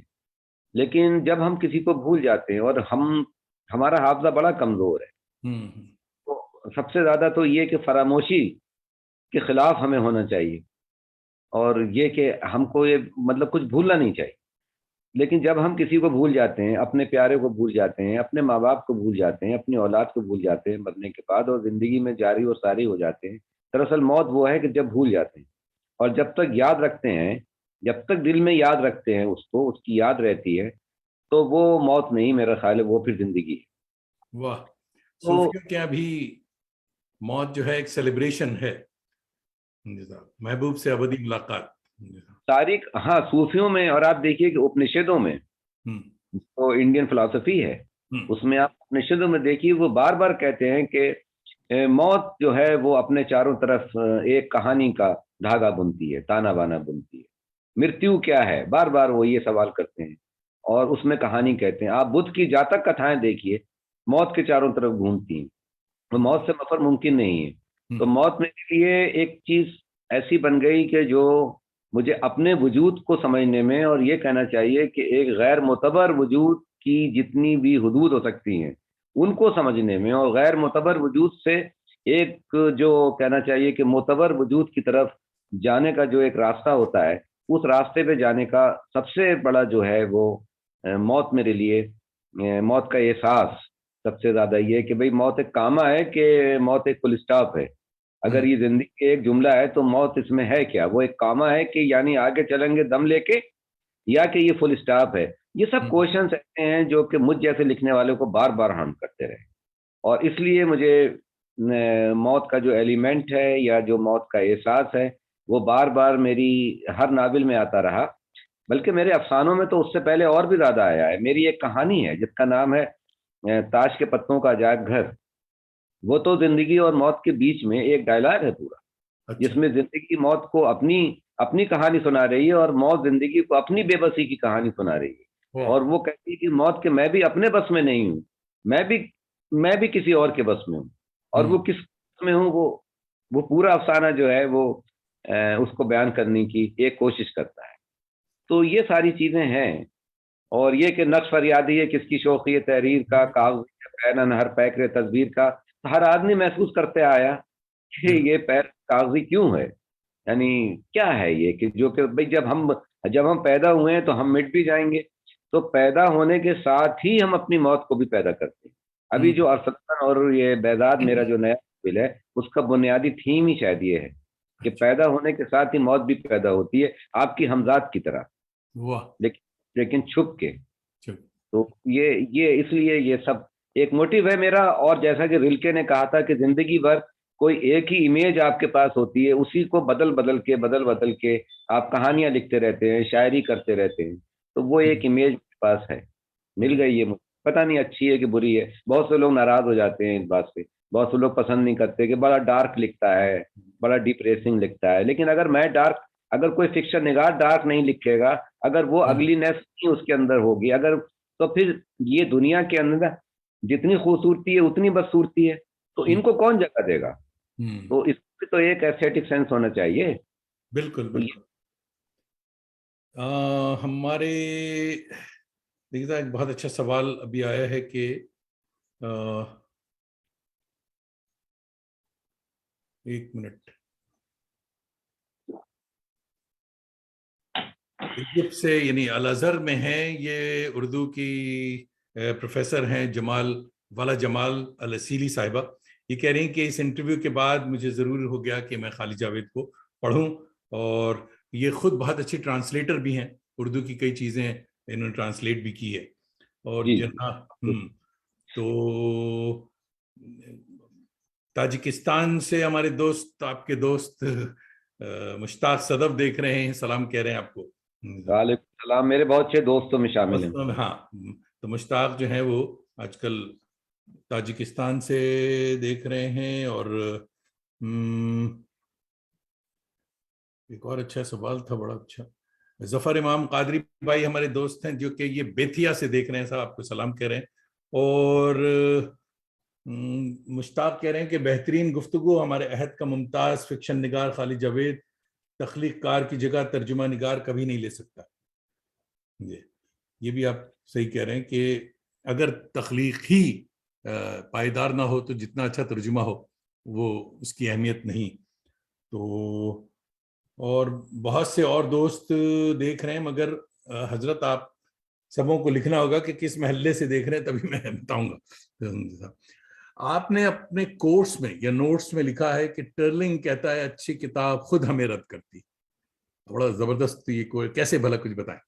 लेकिन जब हम किसी को भूल जाते हैं और हमारा हाफजा बड़ा कमजोर है, हम्म। तो सबसे ज्यादा तो ये कि फरामोशी के खिलाफ हमें होना चाहिए, और ये कि हमको ये मतलब कुछ भूलना नहीं चाहिए। लेकिन जब हम किसी को भूल जाते हैं, अपने प्यारे को भूल जाते हैं, अपने माँ बाप को भूल जाते हैं, अपनी औलाद को भूल जाते हैं मरने के बाद, और जिंदगी में जारी और सारी हो जाते हैं, दरअसल मौत वो है कि जब भूल जाते हैं। और जब तक याद रखते हैं, जब तक दिल में याद रखते हैं उसको, उसकी याद रहती है, तो वो मौत नहीं, मेरा ख्याल है वो फिर जिंदगी है। वाह। तो सूफियों के यहाँ भी मौत जो है एक सेलिब्रेशन है। जी साहब, महबूब से अबदी मुलाकात। जी साहब। तारीख, हाँ, सूफियों में, और आप देखिए कि उपनिषदों में, हम्म। तो इंडियन फिलॉसफी है, हम्म। उसमें आप उपनिषदों में देखिए वो बार बार कहते हैं कि मौत जो है वो अपने चारों तरफ एक कहानी का धागा बुनती है, ताना बाना बुनती है। मृत्यु क्या है, बार बार वो ये सवाल करते हैं, और उसमें कहानी कहते हैं। आप बुद्ध की जातक कथाएं देखिए, मौत के चारों तरफ घूमती हैं, तो हम्म। मौत से मफर मुमकिन नहीं है। तो हम्म। मौत मेरे लिए एक चीज ऐसी बन गई कि जो मुझे अपने वजूद को समझने में, और ये कहना चाहिए कि एक गैर मोतबर वजूद की जितनी भी हदूद हो सकती हैं उनको समझने में, और गैर मोतबर वजूद से एक, जो कहना चाहिए कि मोतबर वजूद की तरफ जाने का जो एक रास्ता होता है, उस रास्ते पे जाने का सबसे बड़ा जो है वो मौत मेरे लिए, मौत का एहसास सबसे ज्यादा ये है कि भाई मौत एक कामा है कि मौत एक फुल स्टॉप है। अगर हम्म। ये जिंदगी का एक जुमला है तो मौत इसमें है क्या? वो एक कामा है कि यानी आगे चलेंगे दम लेके, या कि ये फुल स्टॉप है? ये सब हम्म। क्वेश्चंस ऐसे हैं जो कि मुझ जैसे लिखने वालों को बार बार हार्म करते रहे। और इसलिए मुझे मौत का जो एलिमेंट है या जो मौत का एहसास है, वो बार बार मेरी हर नावल में आता रहा। बल्कि मेरे अफसानों में तो उससे पहले और भी ज्यादा आया है। मेरी एक कहानी है जिसका नाम है ताश के पत्तों का अजायब घर। वो तो जिंदगी और मौत के बीच में एक डायलॉग है पूरा, अच्छा। जिसमें जिंदगी मौत को अपनी अपनी कहानी सुना रही है, और मौत जिंदगी को अपनी बेबसी की कहानी सुना रही है। वाह। और वो कहती है कि मौत के मैं भी अपने बस में नहीं हूँ, मैं भी मैं भी किसी और के बस में हूँ। और वो हम्म। किस बस में हूँ, वो पूरा अफसाना जो है वो उसको बयान करने की एक कोशिश करता है। तो ये सारी चीजें हैं। और ये कि नक्श फरियादी है किसकी शौक़ी है तहरीर का, बिल्कुल। कागज पैन हर पैकरे तस्वीर का। तो हर आदमी महसूस करते आया कि बिल्कुल। ये पैर कागजी क्यों है, यानी क्या है ये, कि जो कि भाई जब हम पैदा हुए हैं तो हम मिट भी जाएंगे। तो पैदा होने के साथ ही हम अपनी मौत को भी पैदा करते हैं। अभी जो हम्म। अरसलन और ये बेदाद मेरा जो नया बिल है, उसका बुनियादी थीम ही शायद ये है कि अच्छा। पैदा होने के साथ ही मौत भी पैदा होती है, आपकी हमजात की तरह, वाह। लेकिन छुप के। चलो। तो ये इसलिए ये सब एक मोटिव है मेरा। और जैसा कि रिल्के ने कहा था कि जिंदगी भर कोई एक ही इमेज आपके पास होती है, उसी को बदल बदल के आप कहानियां लिखते रहते हैं, शायरी करते रहते हैं। तो वो एक इमेज मेरे पास है, मिल हम्म। गई है मुझे। पता नहीं अच्छी है कि बुरी है। बहुत से लोग नाराज हो जाते हैं इस बात से, बहुत से लोग पसंद नहीं करते कि बड़ा डार्क लिखता है, बड़ा डिप्रेसिंग लिखता है। लेकिन अगर कोई फिक्शन निगार डार्क नहीं लिखेगा, अगर वो हम्म। अगलीनेस नहीं उसके अंदर होगी, अगर, तो फिर ये दुनिया के अंदर जितनी खूबसूरती है उतनी बदसूरती है, तो हम्म। इनको कौन जगह देगा? हम्म। तो इसमें तो एक एस्थेटिक सेंस होना चाहिए। बिल्कुल तो ये बिल्कुल। हमारे, देखिए साहब, एक बहुत अच्छा सवाल अभी आया है कि अ, एक मिनट। इजिप्ट से, यानी अल अजहर में है, ये उर्दू की प्रोफेसर हैं, वाला जमाल अल असीली साहिबा। ये कह रही हैं कि इस इंटरव्यू के बाद मुझे ज़रूर हो गया कि मैं खालिद जावेद को पढूं। और ये खुद बहुत अच्छे ट्रांसलेटर भी हैं, उर्दू की कई चीज़ें इन्होंने ट्रांसलेट भी की है। और जी जना तो ताजिकिस्तान से हमारे दोस्त, आपके दोस्त मुश्ताक सदफ देख रहे हैं, सलाम कह रहे हैं आपको। वालेकुम सलाम, मेरे बहुत अच्छे दोस्तों में शामिल हैं। वास्तव में, हाँ। तो मुश्ताक जो है वो आजकल ताजिकिस्तान से देख रहे हैं। और हम्म, एक और अच्छा सवाल था, बड़ा अच्छा। जफर इमाम कादरी भाई हमारे दोस्त हैं जो कि ये बेथिया से देख रहे हैं, साहब आपको सलाम कह रहे हैं। और मुश्ताक कह रहे हैं कि बेहतरीन गुफ्तगू, हमारे अहद का मुमताज फिक्शन निगार खालिद जावेद तख्लीक कार की जगह तर्जुमा निगार कभी नहीं ले सकता। ये भी आप सही कह रहे हैं कि अगर तख्लीक ही पायदार ना हो तो जितना अच्छा तर्जुमा हो वो उसकी अहमियत नहीं। तो और बहुत से और दोस्त देख रहे हैं, मगर हजरत आप सबों को लिखना होगा कि किस महल्ले से देख रहे हैं, तभी मैं बताऊंगा। आपने अपने कोर्स में या नोट्स में लिखा है कि टर्लिंग कहता है अच्छी किताब खुद हमें रद्द करती। बड़ा जबरदस्त, ये कोई कैसे भला, कुछ बताएं।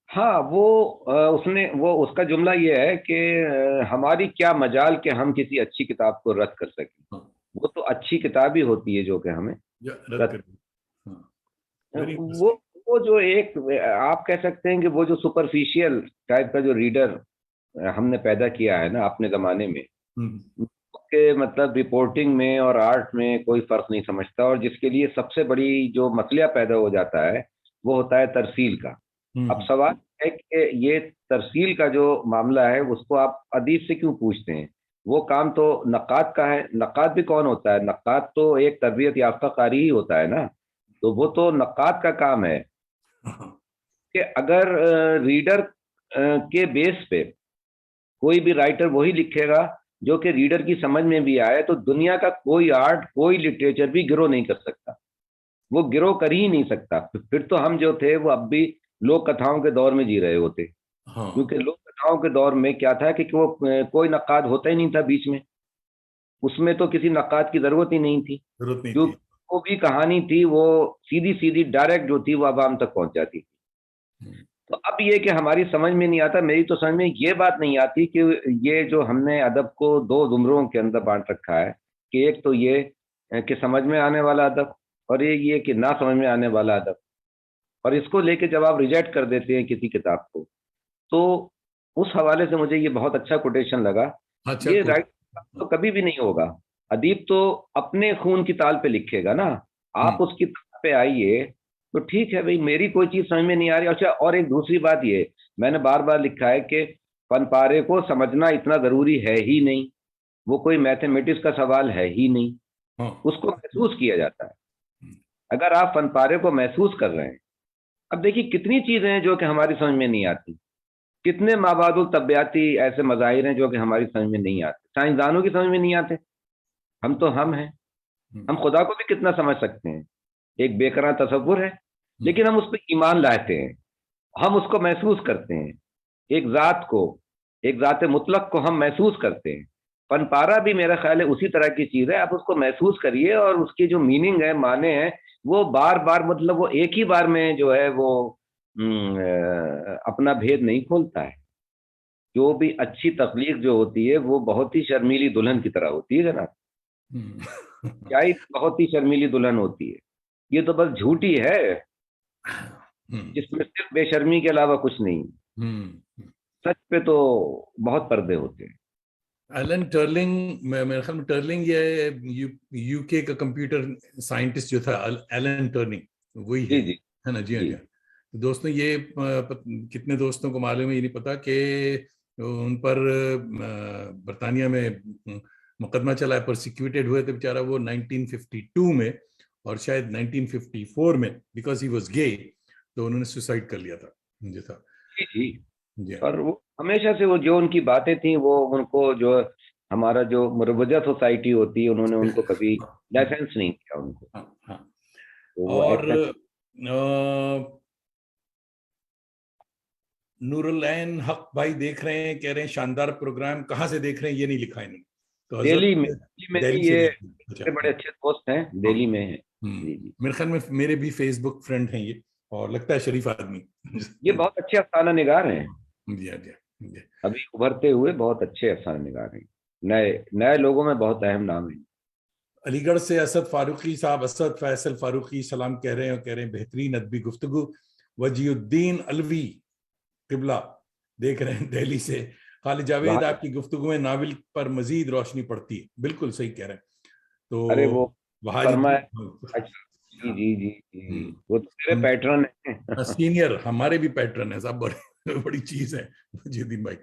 हाँ, वो उसका जुमला ये है कि हमारी क्या मजाल कि हम किसी अच्छी किताब को रद्द कर सकें। हाँ, वो तो अच्छी किताब ही होती है जो कि हमें रद्द रद्द। कर। हाँ, वेरी वो इंटरेस्टिंग। वो जो एक, आप कह सकते हैं कि वो जो सुपरफिशियल टाइप का जो रीडर हमने पैदा किया है ना अपने जमाने में, के मतलब रिपोर्टिंग में और आर्ट में कोई फर्क नहीं समझता, और जिसके लिए सबसे बड़ी जो मसला पैदा हो जाता है वो होता है तरसील का। अब सवाल है कि ये तरसील का जो मामला है उसको आप अदीब से क्यों पूछते हैं? वो काम तो नक्काद का है। नक्काद भी कौन होता है? नक्काद तो एक तरबियत याफ्ता कारी ही होता है ना। तो वो तो नक्काद का काम है कि अगर रीडर के बेस पे कोई भी राइटर वही लिखेगा जो कि रीडर की समझ में भी आए, तो दुनिया का कोई आर्ट, कोई लिटरेचर भी गिरो नहीं कर सकता। वो गिरो कर ही नहीं सकता। फिर तो हम जो थे वो अब भी लोक कथाओं के दौर में जी रहे होते। हाँ, क्योंकि लोक कथाओं के दौर में क्या था कि वो कोई नक्काद होता ही नहीं था बीच में। उसमें तो किसी नक्काद की जरूरत ही नहीं थी। जरूरत नहीं जो थी। वो भी कहानी थी वो सीधी सीधी डायरेक्ट जो थी वो आवाम तक पहुंच जाती थी। तो अब ये कि हमारी समझ में नहीं आता, मेरी तो समझ में ये बात नहीं आती कि ये जो हमने अदब को दो जुमरों के अंदर बांट रखा है, कि एक तो ये कि समझ में आने वाला अदब, और ये कि ना समझ में आने वाला अदब। और इसको लेके जब आप रिजेक्ट कर देते हैं किसी किताब को, तो उस हवाले से मुझे ये बहुत अच्छा कोटेशन लगा। अच्छा, ये कोट। राइट तो कभी भी नहीं होगा। अदीब तो अपने खून की ताल पे लिखेगा ना। आप उसकी ताल पे आइए तो ठीक है भाई, मेरी कोई चीज समझ में नहीं आ रही। अच्छा, और एक दूसरी बात, ये मैंने बार बार लिखा है कि फनपारे को समझना इतना जरूरी है ही नहीं। वो कोई मैथमेटिक्स का सवाल है ही नहीं। हाँ, उसको महसूस किया जाता है। अगर आप फनपारे को महसूस कर रहे हैं, अब देखिए कितनी चीजें हैं जो कि हमारी समझ में नहीं आती। कितने माबादुल तबियाती ऐसे मज़ाहिर हैं जो कि हमारी समझ में नहीं आते, साइंसदानों की समझ में नहीं आते। हम तो हम हैं। हम खुदा को भी कितना समझ सकते हैं? एक बेकरार तसव्वुर है, लेकिन हम उस पर ईमान लाते हैं। हम उसको महसूस करते हैं। एक ज़ात को, एक ज़ात मुतलक को हम महसूस करते हैं। फनपारा भी मेरा ख्याल है उसी तरह की चीज़ है। आप उसको महसूस करिए और उसकी जो मीनिंग है, माने हैं, वो बार बार, मतलब वो एक ही बार में जो है वो अपना भेद नहीं खोलता है। जो भी अच्छी तख्लीक जो होती है वो बहुत ही शर्मीली दुल्हन की तरह होती है जनाब। क्या ही बहुत ही शर्मीली दुल्हन होती है। ये तो बस झूठी है जिसमें सिर्फ बेशर्मी के अलावा कुछ नहीं। सच पे तो बहुत पर्दे होते हैं। एलन टर्लिंग, मेरे ख्याल में टर्लिंग ये यूके का कंप्यूटर साइंटिस्ट जो था, एलन टर्लिंग वही जी जी है ना? जी हाँ, जी। जी हाँ। तो दोस्तों ये कितने दोस्तों को मालूम है ये नहीं पता कि उन पर बरतानिया में मुकदमा चला है, प्रोसिक्यूटेड हुए थे बेचारा वो 1952 में, और शायद 1954 में, बिकॉज ही वाज गे, तो उन्होंने सुसाइड कर लिया था। मुझे था। जी जी। जी हाँ, और वो हमेशा से वो जो उनकी बातें थी, वो उनको जो हमारा जो मुरवजा सोसाइटी होती है, उन्होंने उनको कभी लाइसेंस नहीं किया उनको। हाँ, हाँ। तो वो और एक्सेप्ट। नूरुल हक भाई देख रहे हैं, कह रहे हैं शानदार प्रोग्राम, कहाँ से देख रहे हैं ये नहीं लिखा इन्होंने, तो दिल्ली में, हजरत दिल्ली में दिल्ली ही से ये देख रहे हैं। बड़े अच्छा। बड़े अच्छे दोस्त हैं, हाँ। दिल्ली में है। जी जी। मेरे ख्याल में मेरे भी फेसबुक फ्रेंड हैं ये, और लगता है शरीफ आदमी। ये बहुत अच्छे अफसाना निगार हैं। जी हाँ, जी हाँ, जी। अभी उभरते हुए बहुत अच्छे अफसाना निगार हैं। नए नए लोगों में बहुत अहम नाम है। अलीगढ़ से असद फारूकी साहब, असद फैसल फारूकी सलाम कह रहे हैं, और कह रहे हैं बेहतरीन अदबी गुफ्तगू। वजीउद्दीन अलवी किबला देख रहे हैं दिल्ली से। खालिद जावेद, वहाँ, आपकी गुफ्तगू में नावल पर मजीद रोशनी पड़ती है। बिल्कुल सही कह रहे हैं। अरे तो वो वहाज फरमाए। अच्छा, जी जी जी जी, हम्म, वो तो मेरे हम पैटर्न है। सीनियर हमारे भी पैटर्न है साहब, बड़ी बड़ी चीज है मुजीदुद्दीन भाई।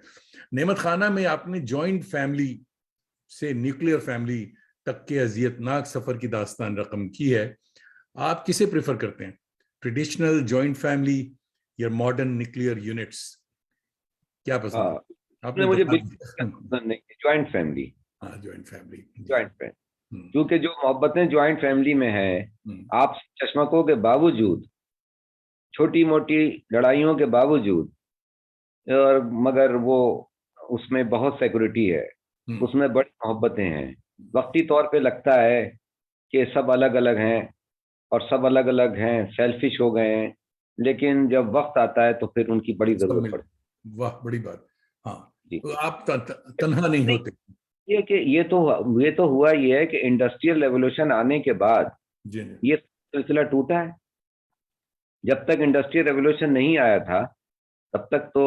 नेमत खाना में आपने जॉइंट फैमिली से न्यूक्लियर फैमिली तक के अजियतनाक सफर की दास्तान रकम की है। आप किसे प्रेफर करते हैं, ट्रेडिशनल जॉइंट फैमिली या मॉडर्न न्यूक्लियर यूनिट्स, क्या पसंद हाँ, है? इसमें आपने मुझे बता बिल्कुल दिया। पसंद नहीं है ज्वाइंट फैमिली। हाँ, जॉइंट फैमिली जी। ज्वाइंट फैमिली, हम्म, क्योंकि जो मोहब्बतें ज्वाइंट फैमिली में है, हम्म, आप चश्मकों के बावजूद, छोटी मोटी लड़ाइयों के बावजूद, और मगर वो उसमें बहुत सिक्योरिटी है, हम्म, उसमें बड़ी मोहब्बतें हैं। वक्ती तौर पे लगता है कि सब अलग अलग हैं, और सब अलग अलग हैं, सेल्फिश हो गए हैं, लेकिन जब वक्त आता है तो फिर उनकी बड़ी सब जरूरत मिल, पड़ती वाह बड़ी बात। हाँ, है। जी। तो आप तन्हा नहीं नहीं, होते। ये कि ये तो हुआ ये है कि इंडस्ट्रियल रेवोल्यूशन आने के बाद जी जी। ये सिलसिला टूटा है। जब तक इंडस्ट्रियल रेवोल्यूशन नहीं आया था, तब तक तो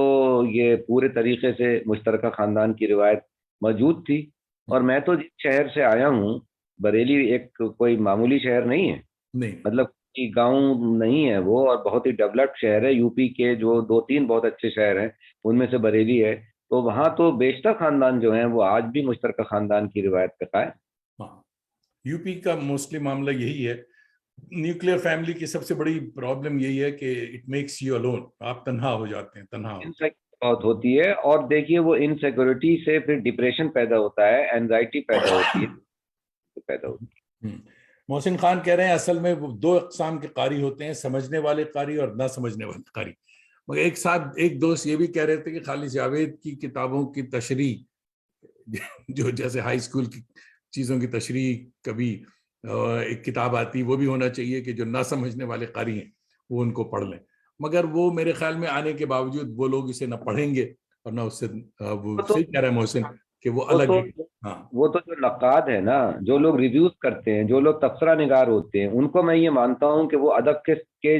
ये पूरे तरीके से मुश्तरका खानदान की रिवायत मौजूद थी। और हम्म, मैं तो जिस शहर से आया हूँ, बरेली एक कोई मामूली शहर नहीं है, नहीं। मतलब कि गांव नहीं है वो, और बहुत ही डेवलप्ड शहर है। यूपी के जो दो तीन बहुत अच्छे शहर हैं, उनमें से बरेली है। तो वहाँ तो बेशतर खानदान जो हैं वो आज भी मुश्तरका खानदान की रिवायत पे कायम। हाँ, यूपी का मोस्टली मामला यही है। न्यूक्लियर फैमिली की सबसे बड़ी प्रॉब्लम यही है कि इट मेक्स यू अलोन, आप तन्हा हो जाते हैं, तन्हा होते इनसिक्योरिटी बहुत होती है, और देखिए वो इनसिक्योरिटी से फिर डिप्रेशन पैदा होता है, एनजाइटी पैदा होती है, पैदा होती हैं। मोहसिन खान कह रहे हैं असल में वो दो अकसाम के कारी होते हैं, समझने वाले कारी और ना समझने वाले कारी। मगर एक साथ एक दोस्त ये भी कह रहे थे कि खालिद जावेद की किताबों की तशरीह, जो जैसे हाई स्कूल की चीजों की तशरीह, कभी एक किताब आती वो भी होना चाहिए कि जो ना समझने वाले कारी हैं वो उनको पढ़ लें। मगर वो मेरे ख्याल में आने के बावजूद वो लोग इसे ना पढ़ेंगे और ना उससे वो है। तो सही कह रहा है मोहसिन कि वो वो अलग तो है। हाँ, वो तो जो नक्काद है ना, जो लोग रिव्यूज करते हैं, जो लोग तबसरा निगार होते हैं, उनको मैं ये मानता हूँ कि वो अदब के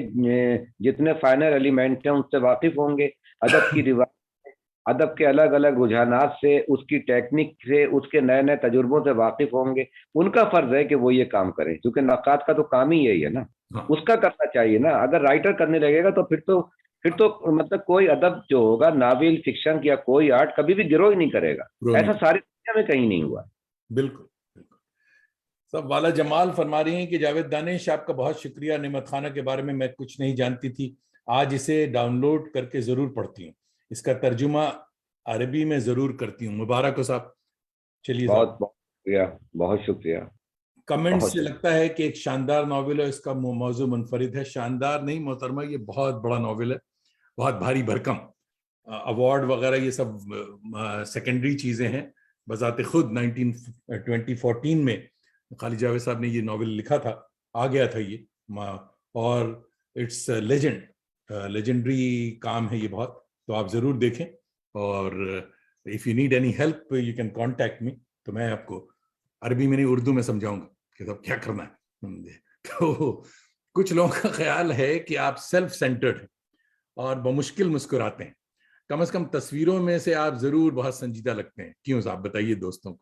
जितने फाइनल एलिमेंट हैं उनसे वाकिफ होंगे। अदब की रिवायत, अदब के अलग अलग रुझानात से, उसकी टेक्निक से, उसके नए नए तजुर्बों से वाकिफ होंगे। उनका फर्ज है कि वो ये काम करें, क्योंकि नक्काद का तो काम ही यही है ना। हाँ, उसका करना चाहिए ना। अगर राइटर करने लगेगा तो फिर तो मतलब कोई अदब जो होगा, नावल, फिक्शन या कोई आर्ट, कभी भी गिरो ही नहीं करेगा। ग्रो नहीं ऐसा कर, सारी दुनिया में कहीं नहीं हुआ। बिल्कुल बिल्कुल। सब वाला जमाल फरमा रही हैं कि जावेद दानिश आपका बहुत शुक्रिया, नेमत खाना के बारे में मैं कुछ नहीं जानती थी, आज इसे डाउनलोड करके जरूर पढ़ती हूँ, इसका तर्जुमा अरबी में जरूर करती हूँ। मुबारक हो साहब। चलिए साहब, बहुत बहुत शुक्रिया, बहुत शुक्रिया, कमेंट बहुत से शुक्रिया। लगता है कि एक शानदार नावल है, इसका मौजू मुनफरिद है। शानदार नहीं मोहतरमा, ये बहुत बड़ा नावल है, बहुत भारी भरकम। अवार्ड वगैरह ये सब सेकेंडरी चीजें हैं। बजाते खुद 2014 में खालिद जावेद साहब ने ये नावल लिखा था, आ गया था ये। और इट्स लेजेंड, लेजेंडरी काम है ये बहुत। तो आप जरूर देखें, और if you need any help you can contact me. तो मैं आपको अरबी में नहीं उर्दू में समझाऊंगा कि अब क्या करना है। तो कुछ लोगों का ख्याल है कि आप सेल्फ सेंटर्ड हैं और बमुश्किल मुस्कुराते हैं, कम से कम तस्वीरों में से आप जरूर बहुत संजीदा लगते हैं। क्यों साहब, बताइए दोस्तों को।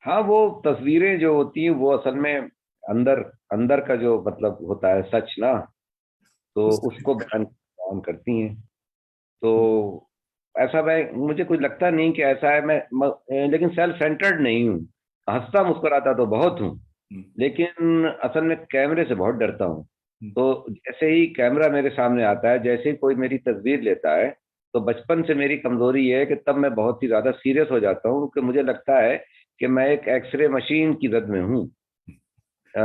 हाँ, वो तस्वीरें जो होती हैं वो असल में अंदर अंदर का जो मतलब होता है सच ना, तो उसको बयान बयान करती हैं। तो ऐसा मैं, मुझे कुछ लगता नहीं कि ऐसा है। लेकिन सेल्फ सेंटर्ड नहीं हूँ। हंसता मुस्कुराता तो बहुत हूँ, लेकिन असल में कैमरे से बहुत डरता हूँ। तो जैसे ही कैमरा मेरे सामने आता है, जैसे ही कोई मेरी तस्वीर लेता है, तो बचपन से मेरी कमजोरी ये है कि तब मैं बहुत ही ज्यादा सीरियस हो जाता हूँ, कि मुझे लगता है कि मैं एक एक्सरे मशीन की जद में हूँ। अ,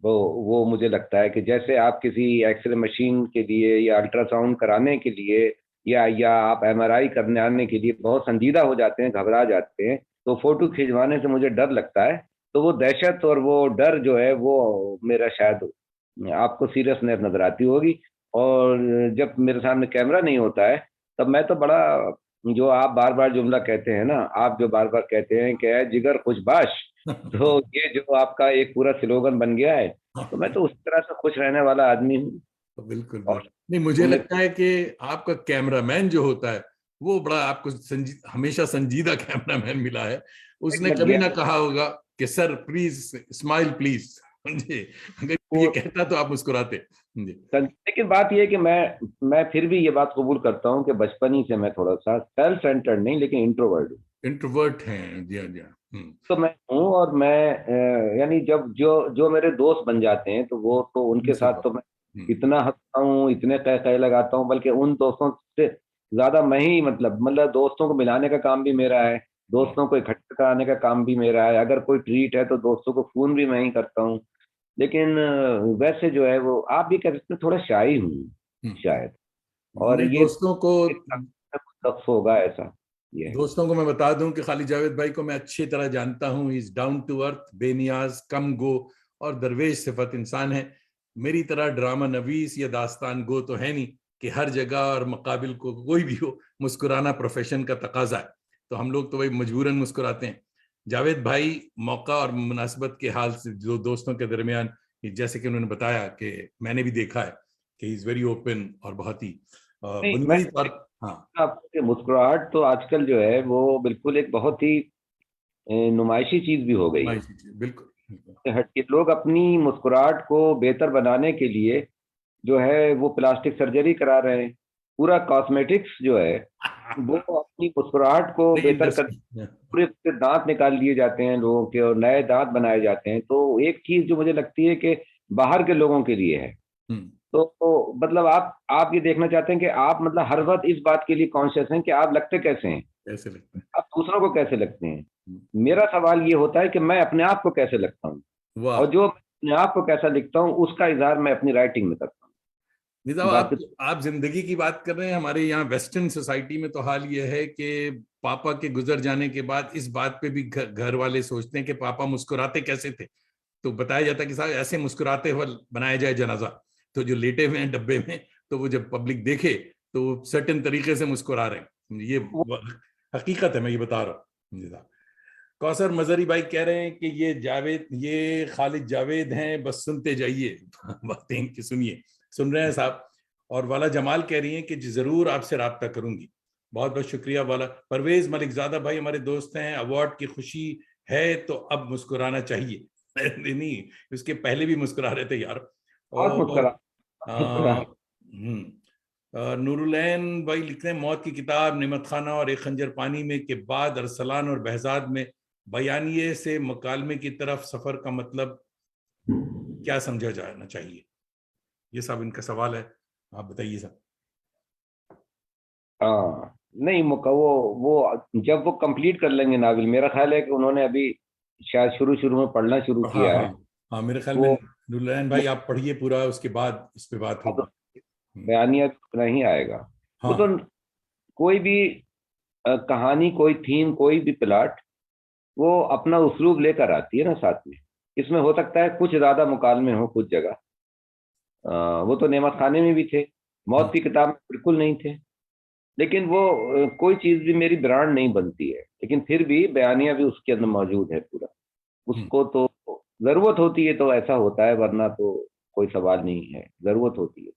वो मुझे लगता है कि जैसे आप किसी एक्सरे मशीन के लिए या अल्ट्रासाउंड कराने के लिए या आप एमआरआई करने आने के लिए बहुत संजीदा हो जाते हैं, घबरा जाते हैं, तो फोटो खिंचवाने से मुझे डर लगता है। तो वो दहशत और वो डर जो है वो मेरा शायद आपको सीरियसनेस नजर आती होगी। और जब मेरे सामने कैमरा नहीं होता है, तब मैं तो बड़ा, जो आप बार बार जुमला कहते हैं ना, आप जो बार बार कहते हैं कि "ऐ जिगर खुशबाश", तो ये जो आपका एक पूरा स्लोगन बन गया है। तो मैं तो उस तरह से खुश रहने वाला आदमी हूँ। तो बिल्कुल और बिल्कुल नहीं, मुझे उम्मीद, लगता है कि आपका कैमरामैन जो होता है वो बड़ा आपको हमेशा संजीदा कैमरामैन मिला है। उसने लग कभी गया। ना कहा होगा कि सर प्लीज स्माइल प्लीज। जी, अगर तो ये कहता तो आप मुस्कुराते। जी, लेकिन बात यह है कि मैं फिर भी ये बात कबूल करता हूँ कि बचपन ही से मैं थोड़ा सा सेल्फ सेंटर्ड नहीं लेकिन इंट्रोवर्ट हूँ। इंट्रोवर्ट हैं, जी हाँ, जी हाँ। तो मैं हूँ, और मैं यानी जब जो जो मेरे दोस्त बन जाते हैं तो वो तो उनके उनसे साथ बात। तो मैं हम्म, इतना हंसता हूँ, इतने कह कह लगाता हूँ, बल्कि उन दोस्तों से ज्यादा मैं ही मतलब दोस्तों को मिलाने का काम भी मेरा है, हम्म, दोस्तों को इकट्ठा कराने का काम भी मेरा है, अगर कोई ट्रीट है तो दोस्तों को फोन भी मैं ही करता हूँ। लेकिन वैसे जो है वो आप भी कह सकते हैं थोड़ा शाई हूँ शायद। और नहीं, ये शख्स होगा ऐसा, ये है। दोस्तों को मैं बता दूं कि खालिद जावेद भाई को मैं अच्छी तरह जानता हूं। इज डाउन टू अर्थ, बेनियाज, कम गो और दरवेश सिफत इंसान है। मेरी तरह ड्रामा नवीस या दास्तान गो तो है नहीं कि हर जगह और मुकाबिल को कोई भी हो मुस्कुराना प्रोफेशन का तकाजा है, तो हम लोग तो भाई मजबूरन मुस्कुराते हैं। जावेद भाई मौका और मुनासिबत के हाल से जो दोस्तों के दरमियान, जैसे कि उन्होंने बताया कि मैंने भी देखा है कि इज वेरी ओपन और बहुत ही नहीं मैं बुनियादी तौर। हाँ, आपको मुस्कुराहट तो आजकल जो है वो बिल्कुल एक बहुत ही नुमाइशी चीज भी हो गई है। बिल्कुल बिल्कुल। इससे हट के लोग अपनी मुस्कुराहट को बेहतर बनाने के लिए जो है वो प्लास्टिक सर्जरी करा रहे हैं। पूरा कॉस्मेटिक्स जो है वो अपनी मुस्कुराहट को नई बेहतर कर, इंडस्ट्री। पूरे पूरे दांत निकाल लिए जाते हैं लोगों के और नए दांत बनाए जाते हैं। तो एक चीज जो मुझे लगती है कि बाहर के लोगों के लिए है, हम्म, तो मतलब आप ये देखना चाहते हैं कि आप मतलब हर वक्त इस बात के लिए कॉन्शियस हैं कि आप लगते कैसे हैं, ऐसे लगता है। आप दूसरों को कैसे लगते हैं। हम्म, मेरा सवाल ये होता है कि मैं अपने आप को कैसे लगता हूँ, वाह। और जो मैं अपने आप को कैसा लिखता हूँ उसका इजहार मैं अपनी राइटिंग में करता निजाम, हूँ। बाकी आप जिंदगी की बात कर रहे हैं। हमारे यहाँ वेस्टर्न सोसाइटी में तो हाल ये है कि पापा के गुजर जाने के बाद इस बात पे भी घर वाले सोचते हैं कि पापा मुस्कुराते कैसे थे। तो बताया जाता है कि साहब ऐसे मुस्कुराते हुए बनाया जाए जनाजा। तो जो लेटे हुए हैं डब्बे में, तो वो जब पब्लिक देखे तो वो सर्टेन तरीके से मुस्कुरा रहे हैं। ये हकीकत है, मैं ये बता रहा हूँ जी साहब। कौसर मजहरी भाई कह रहे हैं कि ये खालिद जावेद हैं, बस सुनते जाइए। बातें इनकी सुनिए। सुन रहे हैं साहब। और वाला जमाल कह रही हैं कि जरूर आपसे राब्ता करूंगी। बहुत बहुत शुक्रिया वाला। परवेज मलिक ज्यादा भाई हमारे दोस्त हैं। अवार्ड की खुशी है तो अब मुस्कुराना चाहिए। नहीं, उसके पहले भी मुस्कुरा रहे थे यार। बहुत और मुस्कुरा। नूरुलैन भाई लिखते हैं मौत की किताब, निमत खाना और एक खंजर पानी में के बाद अरसलान और बहजाद में बयानिए से मकालमे की तरफ सफर का मतलब क्या समझा जाना चाहिए? ये सब इनका सवाल है, आप बताइए सब। हाँ, नहीं वो जब वो कंप्लीट कर लेंगे नावल, मेरा ख्याल है कि उन्होंने अभी शायद शुरू शुरू में पढ़ना शुरू हाँ किया हाँ है। हाँ, मेरे ख्याल में वो नूरुलैन भाई आप पढ़िए पूरा, उसके बाद इस पे बात होगी। हम्म, बयानिया उतना ही आएगा। वो तो हाँ, कोई भी कहानी, कोई थीम, कोई भी प्लॉट वो अपना उसलूब लेकर आती है ना साथ में। इसमें हो सकता है कुछ ज्यादा मुकालमे हो कुछ जगह, वो तो नेमत खाने में भी थे, मौत की किताब में बिल्कुल नहीं थे। लेकिन वो कोई चीज भी मेरी ब्रांड नहीं बनती है, लेकिन फिर भी बयानिया भी उसके अंदर मौजूद है पूरा। हम्म। उसको तो जरूरत होती है तो ऐसा होता है, वरना तो कोई सवाल नहीं है, जरूरत होती है।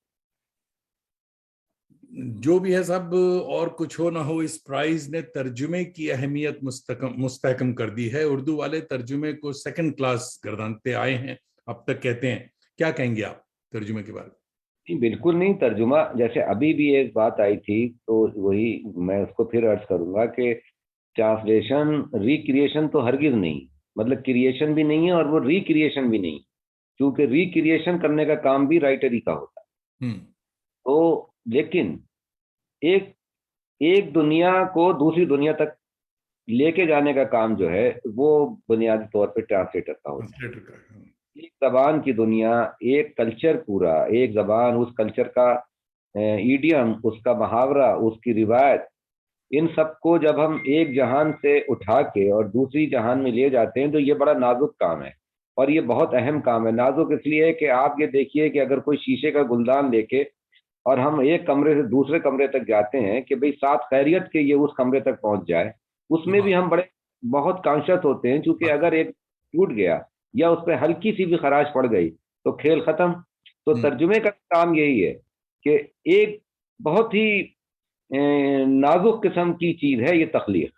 जो भी है सब, और कुछ हो ना हो, इस प्राइज ने तर्जुमे की अहमियत मुस्तहकम कर दी है। उर्दू वाले तर्जुमे को सेकंड क्लास गर्दानते आए हैं अब तक, कहते हैं। क्या कहेंगे आप तर्जुमे के बारे नहीं, बिल्कुल नहीं। तर्जुमा जैसे अभी भी एक बात आई थी तो वही मैं उसको फिर अर्ज करूंगा कि ट्रांसलेशन रिक्रिएशन तो हरगिज नहीं, मतलब क्रिएशन भी नहीं है और वो रिक्रिएशन भी नहीं, क्योंकि रिक्रिएशन करने का काम भी राइटर ही का होता है। में? तो लेकिन एक एक दुनिया को दूसरी दुनिया तक लेके जाने का काम जो है वो बुनियादी तौर पे ट्रांसलेटर का होता ट्रांसलेटर का। है। एक जबान की दुनिया, एक कल्चर पूरा, एक जबान, उस कल्चर का ईडियम, उसका मुहावरा, उसकी रिवायत, इन सबको जब हम एक जहान से उठा के और दूसरी जहान में ले जाते हैं तो ये बड़ा नाजुक काम है। और ये बहुत अहम काम है। नाजुक इसलिए है कि आप ये देखिए कि अगर कोई शीशे का गुलदान लेके और हम एक कमरे से दूसरे कमरे तक जाते हैं कि भाई साथ खैरियत के ये उस कमरे तक पहुंच जाए, उसमें भी हाँ, हम बड़े बहुत कॉन्शियस होते हैं, क्योंकि अगर एक टूट गया या उस पर हल्की सी भी खराश पड़ गई तो खेल खत्म। तो हम्म, तर्जुमे का काम यही है कि एक बहुत ही नाजुक किस्म की चीज है ये तख्लीक।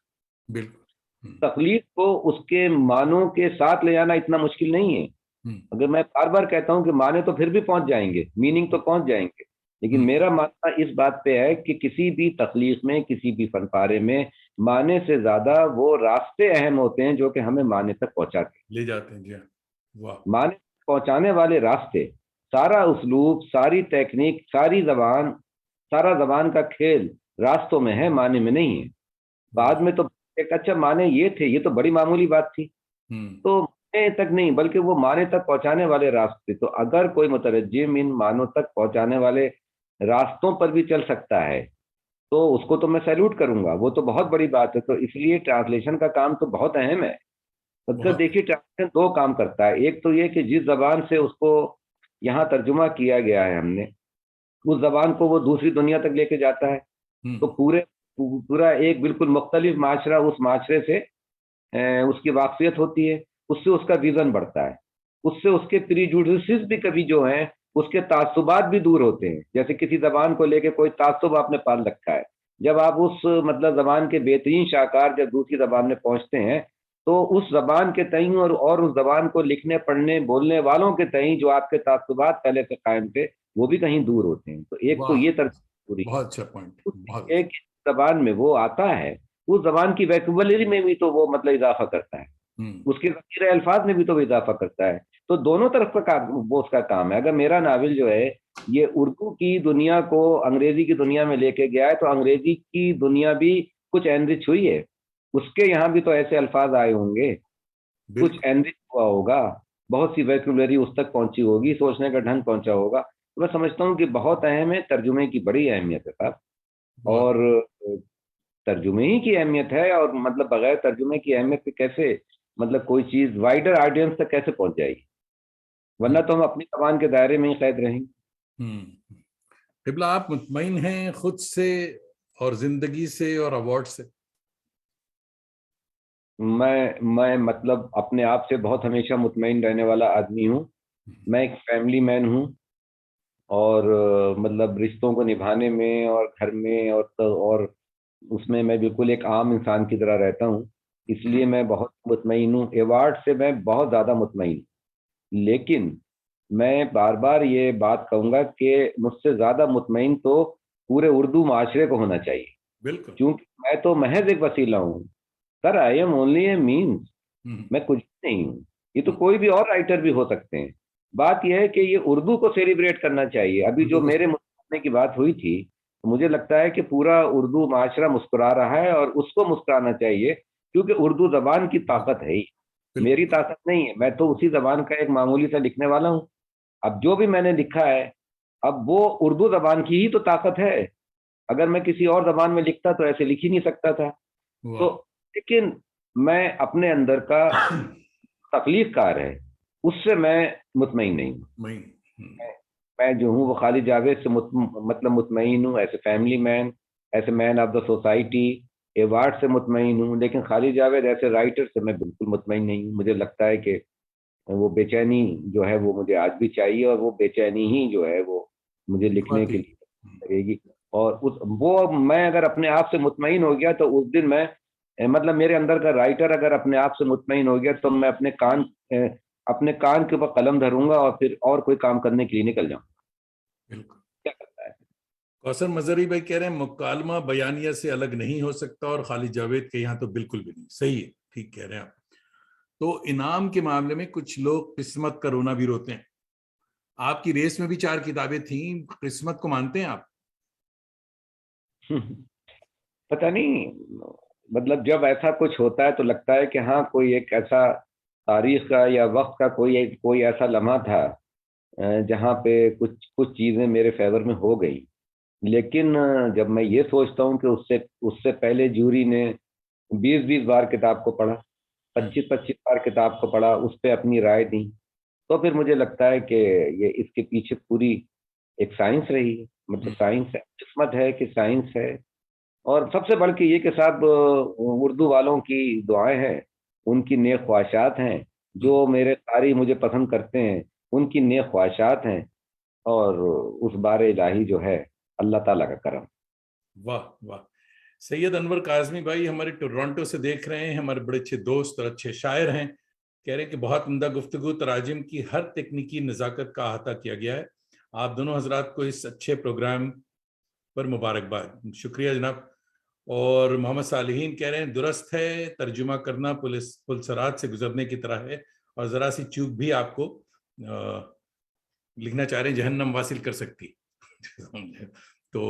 बिल्कुल। तख्लीक को उसके मानों के साथ ले जाना इतना मुश्किल नहीं है। अगर मैं बार बार कहता हूं कि माने तो फिर भी पहुंच जाएंगे, मीनिंग तो पहुंच जाएंगे, लेकिन मेरा मानना इस बात पे है कि किसी भी तख्लीक में, किसी भी फनपारे में माने से ज्यादा वो रास्ते अहम होते हैं जो कि हमें माने तक पहुंचाते हैं, ले जाते हैं। जी हाँ, वाह। माने तक पहुंचाने वाले रास्ते, सारा उसलूब, सारी टेक्निक, सारी जबान, सारा जबान का खेल रास्तों में है, माने में नहीं है। बाद में तो एक अच्छा माने ये थे, ये तो बड़ी मामूली बात थी, तो माने तक नहीं बल्कि वो माने तक पहुंचाने वाले रास्ते। तो अगर कोई मुतरज्जिम इन मानों तक पहुंचाने वाले रास्तों पर भी चल सकता है तो उसको तो मैं सैल्यूट करूंगा, वो तो बहुत बड़ी बात है। तो इसलिए ट्रांसलेशन का काम तो बहुत अहम है। मतलब बहुत। देखिए, ट्रांसलेशन दो काम करता है, एक तो ये कि जिस जबान से उसको यहाँ तर्जुमा किया गया है हमने, उस जबान को वो दूसरी दुनिया तक लेके जाता है, तो पूरा एक बिल्कुल मुख्तलिफ माशरा उस माशरे से उसकी वाकफियत होती है, उससे उसका विजन बढ़ता है, उससे उसके प्रीजुडिसेस भी कभी जो हैं उसके तासुबात भी दूर होते हैं। जैसे किसी जबान को लेके कोई तासुब आपने पाल रखा है, जब आप उस मतलब जबान के बेहतरीन शाहकार जब दूसरी जबान में पहुंचते हैं तो उस जबान के तई और उस जबान को लिखने पढ़ने बोलने वालों के तई जो आपके तासुबात पहले से कायम थे वो भी कहीं दूर होते हैं। तो एक तो वाह, ये तरफ पूरी बहुत अच्छा पॉइंट, बहुत एक जबान में वो आता है, उस जबान की वैकेबुलरी में भी तो वो मतलब इजाफा करता है, अच्छा। उसके ज़ख़ीरे अल्फाज में भी तो वो इजाफा करता है। तो दोनों तरफ का काम वो उसका काम है। अगर मेरा नावल जो है ये उर्दू की दुनिया को अंग्रेजी की दुनिया में लेके गया है तो अंग्रेजी की दुनिया भी कुछ एनरिच हुई है, उसके यहाँ भी तो ऐसे अल्फाज आए होंगे, कुछ बिल्कुल। एनरिच हुआ होगा, बहुत सी वैकेबुलरी उस तक पहुंची होगी, सोचने का ढंग पहुंचा होगा। तो मैं समझता हूँ कि बहुत अहम है, तर्जुमे की बड़ी अहमियत है साहब। बहुत। और तर्जुमे ही की अहमियत है, और मतलब बगैर तर्जुमे की अहमियत के कैसे मतलब कोई चीज वाइडर ऑडियंस तक कैसे पहुंच जाएगी, वरना तो हम अपनी जबान के दायरे में ही कैद रहेंगे। किबला, आप मुतमईन हैं खुद से और जिंदगी से और अवार्ड से? मैं मतलब अपने आप से बहुत हमेशा मुतमईन रहने वाला आदमी हूँ। मैं एक फैमिली मैन हूँ, और मतलब रिश्तों को निभाने में और घर में और उसमें मैं बिल्कुल एक आम इंसान की तरह रहता हूँ, इसलिए मैं बहुत मुतमईन हूँ। अवार्ड से मैं बहुत ज़्यादा मुतमईन हूँ, लेकिन मैं बार बार ये बात कहूँगा कि मुझसे ज़्यादा मुतमईन तो पूरे उर्दू माशरे को होना चाहिए, बिल्कुल। क्योंकि मैं तो महज एक वसीला हूँ। Sir, I am only A means, मैं कुछ भी नहीं हूँ। ये तो कोई भी और राइटर भी हो सकते हैं। बात यह है कि ये उर्दू को सेलिब्रेट करना चाहिए। अभी उर्दू जो को। मेरे मुस्कुराने की बात हुई थी, तो मुझे लगता है कि पूरा उर्दू माशरा मुस्कुरा रहा है और उसको मुस्कुराना चाहिए, क्योंकि उर्दू जबान की ताकत है ही, मेरी बिल्कुल। ताकत नहीं है। मैं तो उसी जबान का एक मामूली सा लिखने वाला हूँ। अब जो भी मैंने लिखा है, अब वो उर्दू जबान की ही तो ताकत है। अगर मैं किसी और जबान में लिखता तो ऐसे लिख ही नहीं सकता था। तो वाह। लेकिन मैं अपने अंदर का तकलीफ कार है, उससे मैं मुतमईन नहीं हूँ। मई। मैं मैं जो हूँ वो खालिद जावेद से मतलब मुतमईन हूँ, as a family man, as a man of the society. Award से मुतमईन हूँ, लेकिन खालिद जावेद ऐसे राइटर से मैं बिल्कुल मुतमईन नहीं हूँ। मुझे लगता है कि वो बेचैनी जो है वो मुझे आज भी चाहिए, और वो बेचैनी ही जो है वो मुझे लिखने वाकई। के लिए लगेगी। और उस वो मैं अगर अपने आप से मुतमईन हो गया तो उस दिन मैं मतलब मेरे अंदर का राइटर अगर अपने आप से मुतमईन हो गया तो मैं अपने कान के ऊपर कलम धरूंगा और फिर और कोई काम करने के लिए निकल जाऊंगा। बिल्कुल। क्या करता है? कौसर मजहरी भाई कह रहे हैं मुकालमा बयानिया से अलग नहीं हो सकता, और खालिद जावेद के यहाँ तो बिल्कुल भी नहीं। सही है, ठीक कह रहे हैं आप। तो इनाम के मामले में कुछ लोग किस्मत का रोना भी रोते हैं। आपकी रेस में भी 4 किताबें थी, किस्मत को मानते हैं आप? पता नहीं, मतलब जब ऐसा कुछ होता है तो लगता है कि हाँ, कोई एक ऐसा तारीख का या वक्त का कोई ऐसा लम्हा था जहाँ पे कुछ कुछ चीजें मेरे फेवर में हो गई। लेकिन जब मैं ये सोचता हूँ कि उससे उससे पहले जूरी ने 20-20 बार किताब को पढ़ा, हम्म। 25-25 बार किताब को पढ़ा, उस पर अपनी राय दी, तो फिर मुझे लगता है कि ये इसके पीछे पूरी एक साइंस रही है। मतलब साइंस है, किस्मत है कि साइंस है। और सबसे बढ़ के ये कि साहब उर्दू वालों की दुआएं हैं, उनकी नेक ख्वाहिशात हैं, हम्म। जो मेरे कारी मुझे पसंद करते हैं उनकी नेक ख्वाहिशात हैं, और उस बारे इलाही जो है अल्लाह ताला का करम। वाह वाह। सैयद अनवर काजमी भाई हमारे टोरंटो से देख रहे हैं, हमारे बड़े अच्छे दोस्त और अच्छे शायर हैं। कह रहे हैं कि बहुत उम्दा गुफ्तगू, तराजिम की हर तकनीकी नज़ाकत का अहाता किया गया है। आप दोनों हजरात को इस अच्छे प्रोग्राम पर मुबारकबाद। शुक्रिया जनाब। और मोहम्मद सालिहीन कह रहे हैं दुरुस्त है, तर्जुमा करना पुलसरात से गुजरने की तरह है, और ज़रा सी चूक भी आपको लिखना चाह रहे हैं जहन्नम वासिल कर सकती। तो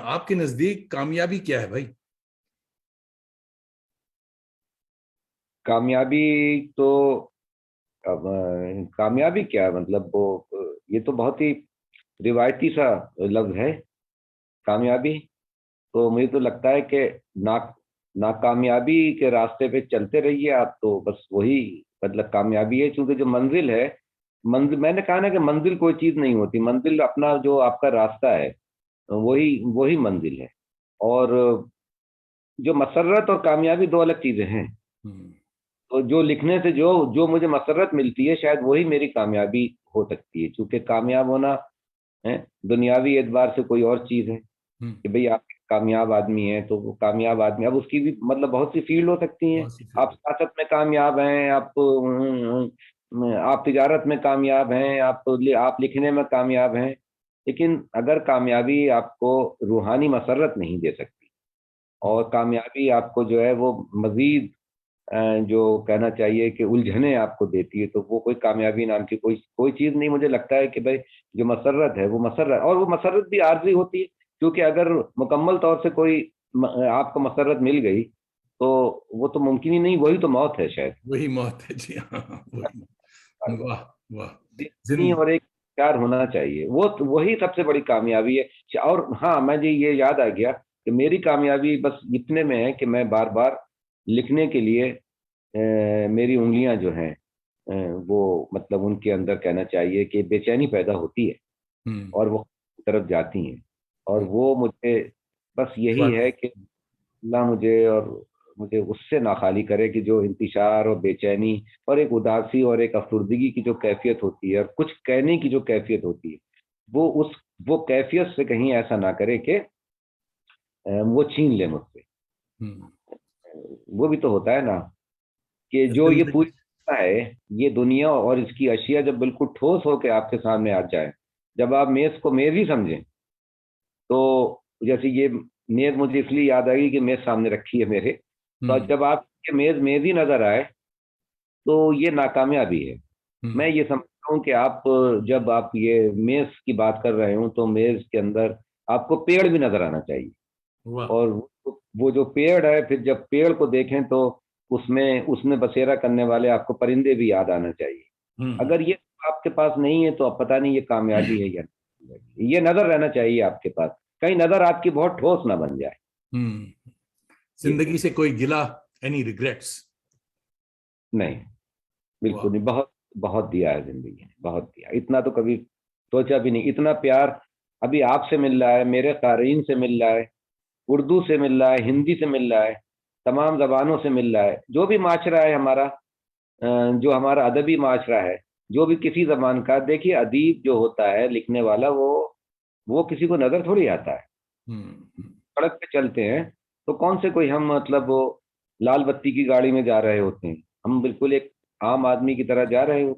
आपके नज़दीक कामयाबी क्या है भाई? कामयाबी तो अब कामयाबी क्या, मतलब वो ये तो बहुत ही रिवायती सा लफ्ज है कामयाबी। तो मुझे तो लगता है कि ना नाकामयाबी के रास्ते पे चलते रहिए आप, तो बस वही मतलब कामयाबी है। क्योंकि जो मंजिल है, मंजिल मैंने कहा ना कि मंजिल कोई चीज नहीं होती, मंजिल अपना जो आपका रास्ता है वही वही मंजिल है। और जो मसर्रत और कामयाबी दो अलग चीजें हैं। हम्म, तो जो लिखने से जो जो मुझे मसर्रत मिलती है शायद वही मेरी कामयाबी हो सकती है। क्योंकि कामयाब होना है दुनियावी एतबार से कोई और चीज है हम्म, कि भाई आप कामयाब आदमी हैं, तो वो कामयाब आदमी, अब उसकी भी मतलब बहुत सी फील्ड हो सकती हैं। बहुत सी आप फिक्र। सियासत में कामयाब हैं, आप तिजारत में कामयाब हैं, आप लिखने में कामयाब हैं। लेकिन अगर कामयाबी आपको रूहानी मसर्रत नहीं दे सकती, और कामयाबी आपको जो है वो मजीद जो कहना चाहिए कि उलझने आपको देती है, तो वो कोई कामयाबी नाम की कोई कोई चीज नहीं। मुझे लगता है कि भाई जो मसर्रत है वो मसर्रत, और वो मसर्रत भी आर्जी होती है। क्योंकि अगर मुकम्मल तौर से कोई आपको मसर्रत मिल गई तो वो तो मुमकिन ही नहीं, वही तो मौत है शायद। वही मौत है जी, हाँ वही। वाह वाह। जिंदगी और एक प्यार होना चाहिए, वो वही सबसे बड़ी कामयाबी है। और हाँ, मुझे ये याद आ गया कि मेरी कामयाबी बस इतने में है कि मैं बार बार लिखने के लिए मेरी उंगलियां जो हैं वो मतलब उनके अंदर कहना चाहिए कि बेचैनी पैदा होती है, हम्म, और वो तरफ जाती हैं। और वो मुझे बस यही वाकई। है कि अल्लाह मुझे उससे ना खाली करे कि जो इंतशार और बेचैनी और एक उदासी और एक अफसुर्दगी की जो कैफियत होती है, और कुछ कहने की जो कैफियत होती है, वो उस वो कैफियत से कहीं ऐसा ना करे कि वो छीन ले मुझसे। हम्म, वो भी तो होता है ना कि जो ये जिंदगी। पूरी दुनिया है, ये दुनिया और इसकी अशिया जब बिल्कुल ठोस होकर आपके सामने आ जाए, जब आप मेज को मेज ही समझें, तो जैसे ये मेज मुझे इसलिए याद आई कि मेज सामने रखी है मेरे, तो हम्म, जब आपके मेज मेज ही नजर आए तो ये नाकामयाबी है। मैं हम्म, ये समझता हूँ कि आप जब आप ये मेज की बात कर रहे हो तो मेज के अंदर आपको पेड़ भी नजर आना चाहिए। वाह। और वो जो पेड़ है, फिर जब पेड़ को देखें तो उसमें उसमें बसेरा करने वाले आपको परिंदे भी याद आना चाहिए। हम्म, अगर ये आपके पास नहीं है तो अब पता नहीं ये कामयाबी है या नहीं। ये नजर रहना चाहिए आपके पास, कहीं नजर आपकी बहुत ठोस ना बन जाए। हम्म। ये जिंदगी है। से कोई गिला, एनी रिग्रेट्स? नहीं, वाह। बिल्कुल नहीं। बहुत बहुत दिया है जिंदगी ने, बहुत दिया। इतना तो कभी सोचा भी नहीं, इतना प्यार अभी आपसे मिल रहा है, मेरे क़ारीन से मिल रहा है, उर्दू से मिल रहा है, हिंदी से मिल रहा है, तमाम जबानों से मिल रहा है। जो भी माशरा है हमारा, जो हमारा अदबी माशरा है, जो भी किसी जबान का, देखिए अदीब जो होता है लिखने वाला, वो किसी को नजर थोड़ी आता है। हम्म, सड़क पे चलते हैं तो कौन से कोई हम मतलब वो लाल बत्ती की गाड़ी में जा रहे होते हैं, हम बिल्कुल एक आम आदमी की तरह जा रहे हो।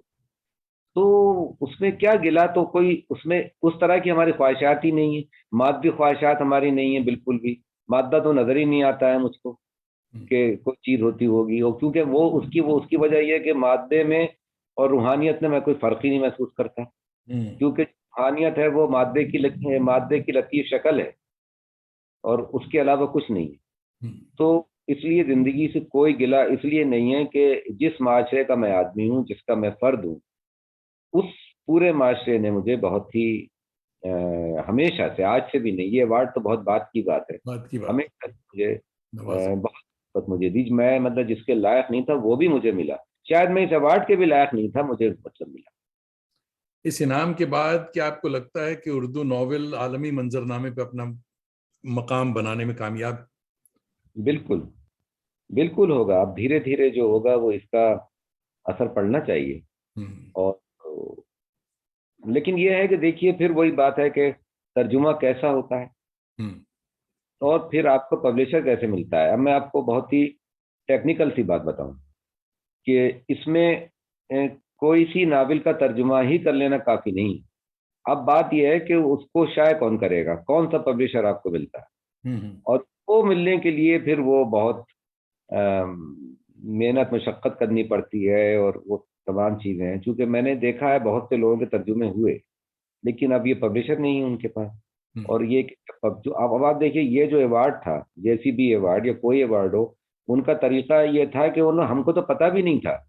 तो उसमें क्या गिला, तो कोई उसमें उस तरह की हमारी ख्वाहिशात ही नहीं है, मादी ख्वाहिशात हमारी नहीं है बिल्कुल भी। मादा तो नजर ही नहीं आता है मुझको हम्म, कि कोई चीज होती होगी। और क्योंकि वो उसकी वजह यह है कि मादे में और रूहानियत में मैं कोई फर्क ही नहीं महसूस करता। हम्म, क्योंकि रूहानियत है वो मादे की लतीफ शक्ल है, और उसके अलावा कुछ नहीं है। हम्म, तो इसलिए जिंदगी से कोई गिला इसलिए नहीं है कि जिस माशरे का मैं आदमी हूँ, जिसका मैं फर्द हूँ, उस पूरे माशरे ने मुझे बहुत ही हमेशा से, आज से भी नहीं, ये अवार्ड तो बहुत बात की बात है, बात की बात। हमेशा से मुझे नवाज। बहुत मुझे दी। मैं मतलब जिसके लायक नहीं था वो भी मुझे मिला, शायद मैं इस अवार्ड के भी लायक नहीं था, मुझे मतलब मिला। इस इनाम के बाद क्या आपको लगता है कि उर्दू नॉवेल आलमी मंजरनामे पे अपना मकाम बनाने में कामयाब? बिल्कुल, बिल्कुल होगा। अब धीरे धीरे जो होगा वो इसका असर पड़ना चाहिए। हम्म, और लेकिन ये है कि देखिए फिर वही बात है कि तर्जुमा कैसा होता है, हम्म, और फिर आपको पब्लिशर कैसे मिलता है। अब मैं आपको बहुत ही टेक्निकल सी बात बताऊं, कि इसमें कोई सी नावल का तर्जुमा ही कर लेना काफी नहीं। अब बात यह है कि उसको शायद कौन करेगा, कौन सा पब्लिशर आपको मिलता है, और वो मिलने के लिए फिर वो बहुत मेहनत मशक्क़त करनी पड़ती है, और वो तमाम चीज़ें हैं। चूँकि मैंने देखा है बहुत से लोगों के तर्जुमे हुए, लेकिन अब ये पब्लिशर नहीं है उनके पास। और ये अब जो अब आप देखिए, ये जो अवार्ड था, जैसी भी अवार्ड या कोई अवार्ड हो, उनका तरीका ये था कि उन्होंने, हमको तो पता भी नहीं था,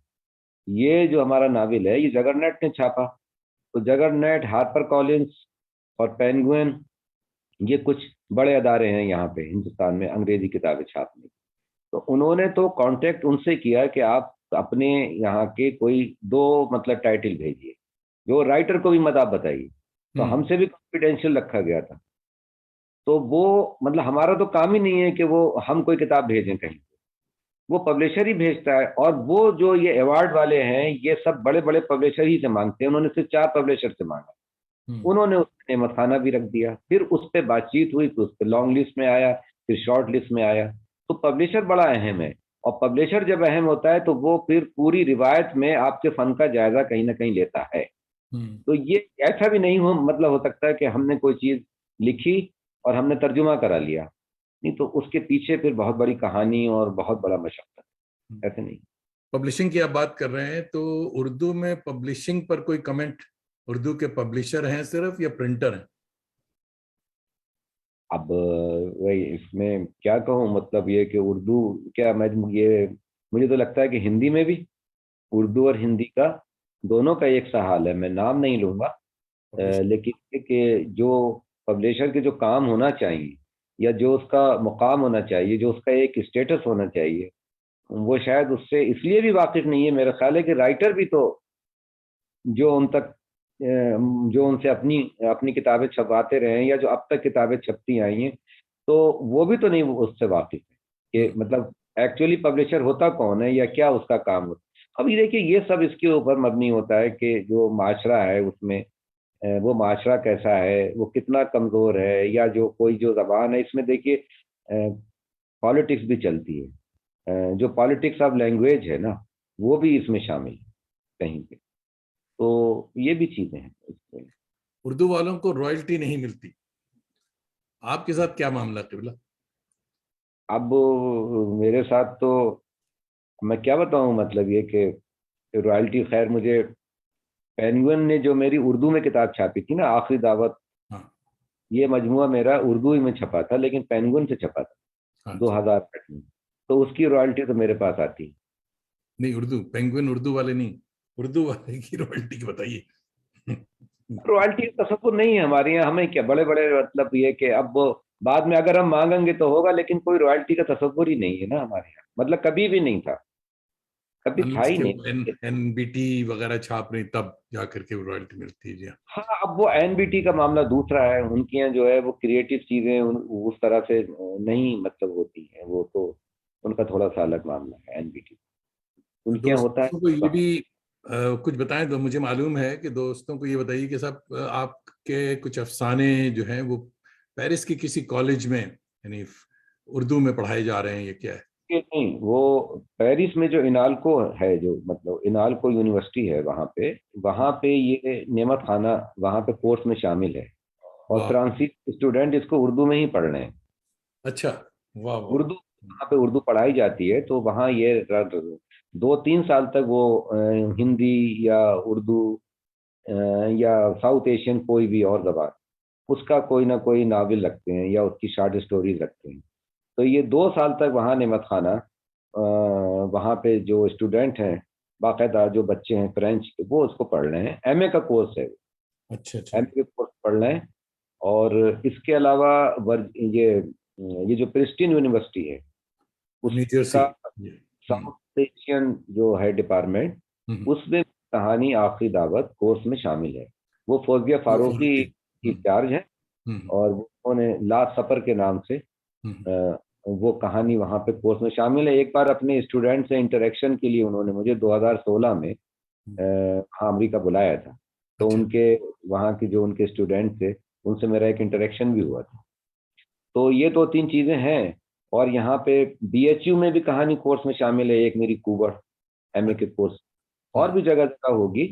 ये जो हमारा नावल है ये जगरनट ने छापा। तो जगरनट, हार्पर कॉलिंस और पेंगुइन, ये कुछ बड़े अदारे हैं यहाँ पे हिंदुस्तान में अंग्रेजी किताबें छापने। तो उन्होंने तो कांटेक्ट उनसे किया कि आप अपने यहाँ के कोई दो मतलब टाइटल भेजिए, जो राइटर को भी मत आप बताइए। तो हमसे भी कॉन्फिडेंशियल रखा गया था। तो वो मतलब हमारा तो काम ही नहीं है कि वो हम कोई किताब भेजें कहीं, वो पब्लिशर ही भेजता है। और वो जो ये अवार्ड वाले हैं, ये सब बड़े बड़े पब्लिशर ही से मांगते हैं। उन्होंने सिर्फ 4 पब्लिशर से मांगा, उन्होंने उसने मथाना भी रख दिया, फिर उस पर बातचीत हुई, फिर उस पर लॉन्ग लिस्ट में आया, फिर शॉर्ट लिस्ट में आया। तो पब्लिशर बड़ा अहम है, और पब्लिशर जब अहम होता है तो वो फिर पूरी रिवायत में आपके फन का जायजा कहीं ना कहीं लेता है। तो ये ऐसा भी नहीं हो मतलब हो सकता है कि हमने कोई चीज लिखी और हमने तर्जुमा करा लिया, नहीं तो उसके पीछे फिर बहुत बड़ी कहानी और बहुत बड़ा मशक्कत, ऐसे नहीं। पब्लिशिंग की आप बात कर रहे हैं, तो उर्दू में पब्लिशिंग पर कोई कमेंट, उर्दू के पब्लिशर हैं सिर्फ या प्रिंटर हैं? अब वही इसमें क्या कहूँ, मतलब ये कि उर्दू क्या, मैं ये मुझे तो लगता है कि हिंदी में भी, उर्दू और हिंदी का दोनों का एक सा हाल है। मैं नाम नहीं लूंगा, लेकिन ये कि जो पब्लिशर के जो काम होना चाहिए, या जो उसका मुकाम होना चाहिए, जो उसका एक स्टेटस होना चाहिए, वो शायद उससे इसलिए भी वाकिफ नहीं है। मेरा ख्याल है कि राइटर भी तो जो उन तक जो उनसे अपनी अपनी किताबें छपवाते रहे हैं, या जो अब तक किताबें छपती आई हैं, तो वो भी तो नहीं उससे वाकिफ है कि मतलब एक्चुअली पब्लिशर होता कौन है या क्या उसका काम होता है। अब ये देखिए, ये सब इसके ऊपर मबनी होता है कि जो माशरा है उसमें वो माशरा कैसा है, वो कितना कमज़ोर है, या जो कोई जो ज़बान है, इसमें देखिए पॉलिटिक्स भी चलती है। जो पॉलिटिक्स ऑफ लैंग्वेज है ना, वो भी इसमें शामिल है कहीं पे। तो ये भी चीज़ें हैं इसमें। उर्दू वालों को रॉयल्टी नहीं मिलती, आपके साथ क्या मामला किबला? अब मेरे साथ तो मैं क्या बताऊं, मतलब ये कि रॉयल्टी, खैर मुझे पेंगुइन ने जो मेरी उर्दू में किताब छापी थी ना, आखिरी दावत, हाँ। ये मजमुआ मेरा उर्दू ही में छपा था, लेकिन पेंगुइन से छपा था अच्छा। 2008 में। तो उसकी रॉयल्टी तो मेरे पास आती है। नहीं, उर्दू पेंगुइन उर्दू वाले नहीं, उर्दू वाले की रॉयल्टी की बताइए। रॉयल्टी का तसव्वुर नहीं है हमारे यहाँ, हमें क्या बड़े बड़े मतलब ये कि अब वो बाद में अगर हम मांगेंगे तो होगा, लेकिन कोई रॉयल्टी का तसव्वुर ही नहीं है ना हमारे यहाँ, मतलब कभी भी नहीं था, कभी था अनलेस ही के नहीं। एनबीटी वगैरह छाप रही तब जाकर के रॉयल्टी मिलती है जी। हाँ। हाँ, अब वो एनबीटी का मामला दूसरा है, उनके यहाँ जो है वो क्रिएटिव चीजें उस तरह से नहीं मतलब होती हैं, वो तो उनका थोड़ा सा अलग मामला है एनबीटी, उनके यहाँ होता दोस्तों को ये है। भी कुछ बताएं तो मुझे मालूम है कि दोस्तों को ये बताइए कि साहब आपके कुछ अफसाने जो हैं वो पेरिस के किसी कॉलेज में यानी उर्दू में पढ़ाए जा रहे हैं, ये क्या है? कि नहीं, वो पेरिस में जो इनालको है, जो मतलब इनालको यूनिवर्सिटी है, वहाँ पे ये नेमत खाना वहाँ पे कोर्स में शामिल है, और वाह। फ्रांसीसी स्टूडेंट इसको उर्दू में ही पढ़ रहे हैं। अच्छा। वाह वाह। उर्दू, वहाँ पे उर्दू पढ़ाई जाती है, तो वहाँ ये 2-3 साल तक वो हिंदी या उर्दू अ, या साउथ एशियन कोई भी और जबान, उसका कोई ना कोई नावल रखते हैं या उसकी शॉर्ट स्टोरीज रखते हैं। तो ये 2 साल तक वहाँ नेमत खाना, वहाँ पे जो स्टूडेंट हैं, बाकायदा जो बच्चे हैं फ्रेंच के, वो उसको पढ़ रहे हैं। एमए का कोर्स है, अच्छा अच्छा। एमए का कोर्स पढ़ रहे हैं। और इसके अलावा ये जो प्रिस्टिन यूनिवर्सिटी है, न्यू जर्सी। उसका साउथ एशियन जो है डिपार्टमेंट, हम्म। उसमें कहानी आखिरी दावत कोर्स में शामिल है। वो फौजिया वो फारूकी फारूकी। हम्म। इंचार्ज है, हम्म। और उन्होंने लास्ट सफर के नाम से हम्म। वो कहानी वहाँ पे कोर्स में शामिल है। एक बार अपने स्टूडेंट से इंटरेक्शन के लिए उन्होंने मुझे 2016 में हाँ अमरीका बुलाया था। तो अच्छा। उनके वहाँ के जो उनके स्टूडेंट थे, उनसे मेरा एक इंटरेक्शन भी हुआ था। तो ये 2-3 चीज़ें हैं। और यहाँ पे बीएचयू में भी कहानी कोर्स में शामिल है, एक मेरी कुबर, एमए के कोर्स, और भी जगह जगह होगी।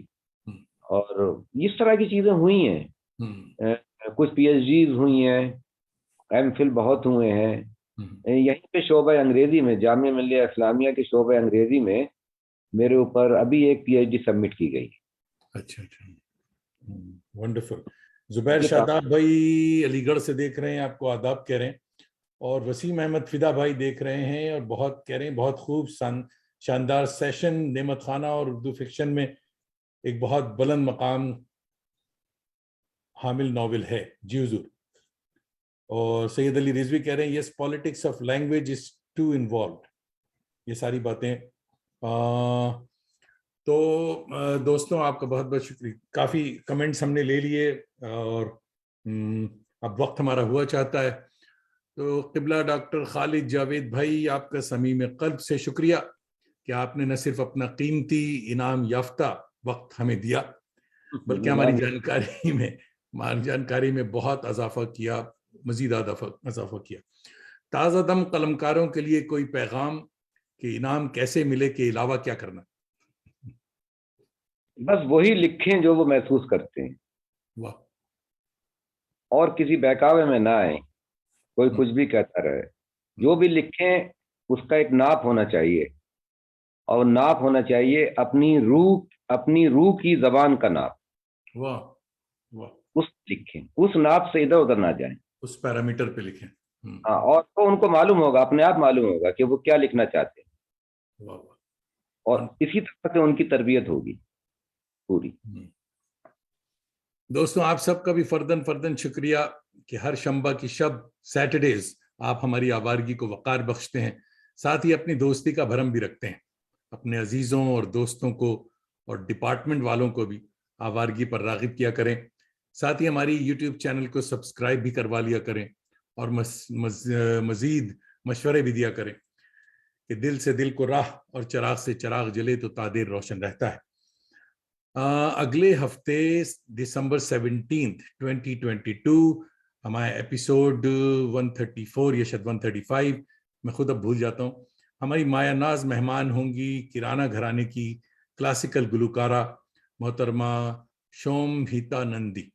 हम्म, और इस तरह की चीजें हुई हैं। हम्म, कुछ पीएचडीज हुई हैं, एमफिल बहुत हुए हैं। हम्म, यहीं पे शोबा अंग्रेजी में, जामिया मिल्लिया इस्लामिया के शोबा अंग्रेजी में मेरे ऊपर अभी एक पीएचडी सबमिट की गई। अच्छा अच्छा, वंडरफुल। जुबैर ये शादाब भाई अलीगढ़ से देख रहे हैं, आपको आदाब कह रहे हैं। और वसीम अहमद फिदा भाई देख रहे हैं और बहुत कह रहे हैं बहुत खूब शानदार सेशन, नेमत खाना और उर्दू फिक्शन में एक बहुत बुलंद मकाम हामिल नावल है। जी हुजूर। और सैयद अली रिजवी कह रहे हैं yes, politics of language is too involve. ये सारी बातें तो दोस्तों आपका बहुत बहुत शुक्रिया। काफ़ी कमेंट्स हमने ले लिए और अब वक्त हमारा हुआ चाहता है। तो क़िबला डॉक्टर खालिद जावेद भाई, आपका समीम क़ल्ब से शुक्रिया कि आपने न सिर्फ अपना कीमती इनाम याफ्ता वक्त हमें दिया, बल्कि हमारी जानकारी में बहुत अजाफा किया, मजीद अजाफा किया। ताज़ा दम कलमकारों के लिए कोई पैगाम कि इनाम कैसे मिले के अलावा क्या करना? बस वही लिखें जो वो महसूस करते हैं, वाह। और किसी बहकावे में ना आए। कोई हम्म, कुछ भी कहता रहे, जो भी लिखें उसका एक नाप होना चाहिए। और नाप होना चाहिए अपनी रूह की जबान का नाप। वाह वाह। उस लिखें, उस नाप से इधर उधर ना जाएं। उस पैरामीटर पे लिखें। हाँ, और तो उनको मालूम होगा, अपने आप मालूम होगा कि वो क्या लिखना चाहते हैं। वाह वाह। और इसी तरह से उनकी तरबियत होगी पूरी। दोस्तों आप सबका भी फर्दन फर्दन शुक्रिया कि हर शंबा की शब सैटरडेज आप हमारी आवारगी को वक़ार बख्शते हैं, साथ ही अपनी दोस्ती का भरम भी रखते हैं। अपने अजीज़ों और दोस्तों को और डिपार्टमेंट वालों को भी आवारगी पर राग़िब किया करें। साथ ही हमारी यूट्यूब चैनल को सब्सक्राइब भी करवा लिया करें और मज़ीद मशवरे भी दिया करें कि दिल से दिल को राह और चिराग से चिराग जले तो तादेर रोशन रहता है। अगले हफ्ते दिसंबर 17, 2022 हमारे एपिसोड 134 या शायद 135, मैं खुद अब भूल जाता हूँ, हमारी माया नाज मेहमान होंगी किराना घराने की क्लासिकल गुलकारा मोहतरमा शोम भीता नंदी।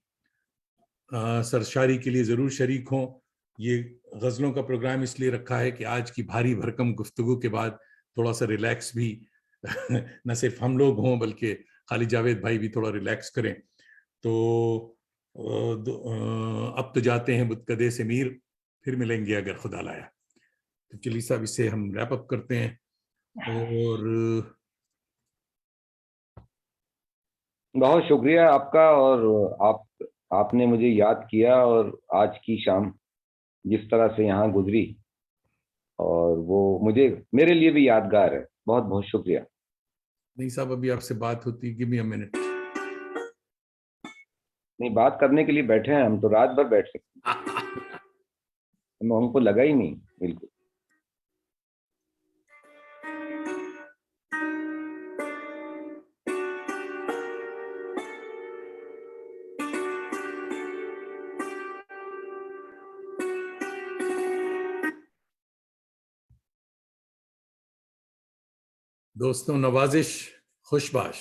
सरशारी के लिए ज़रूर शरीक हों। ये गज़लों का प्रोग्राम इसलिए रखा है कि आज की भारी भरकम गुफ्तगू के बाद थोड़ा सा रिलैक्स भी न सिर्फ हम लोग हों बल्कि खालिद जावेद भाई भी थोड़ा रिलैक्स करें। तो अब तो जाते हैं बुतकदे से मीर, फिर मिलेंगे अगर खुदा लाया। तो चलिए साहब इसे हम रैप अप करते हैं। और बहुत शुक्रिया आपका। और आपने मुझे याद किया, और आज की शाम जिस तरह से यहाँ गुजरी, और वो मुझे, मेरे लिए भी यादगार है। बहुत बहुत शुक्रिया। नहीं साहब, अभी आपसे बात होती, गिव मी अ मिनट। नहीं, बात करने के लिए बैठे हैं हम, तो रात भर बैठ सकते हैं। हमको लगा ही नहीं बिल्कुल। दोस्तों, नवाजिश खुशबाश।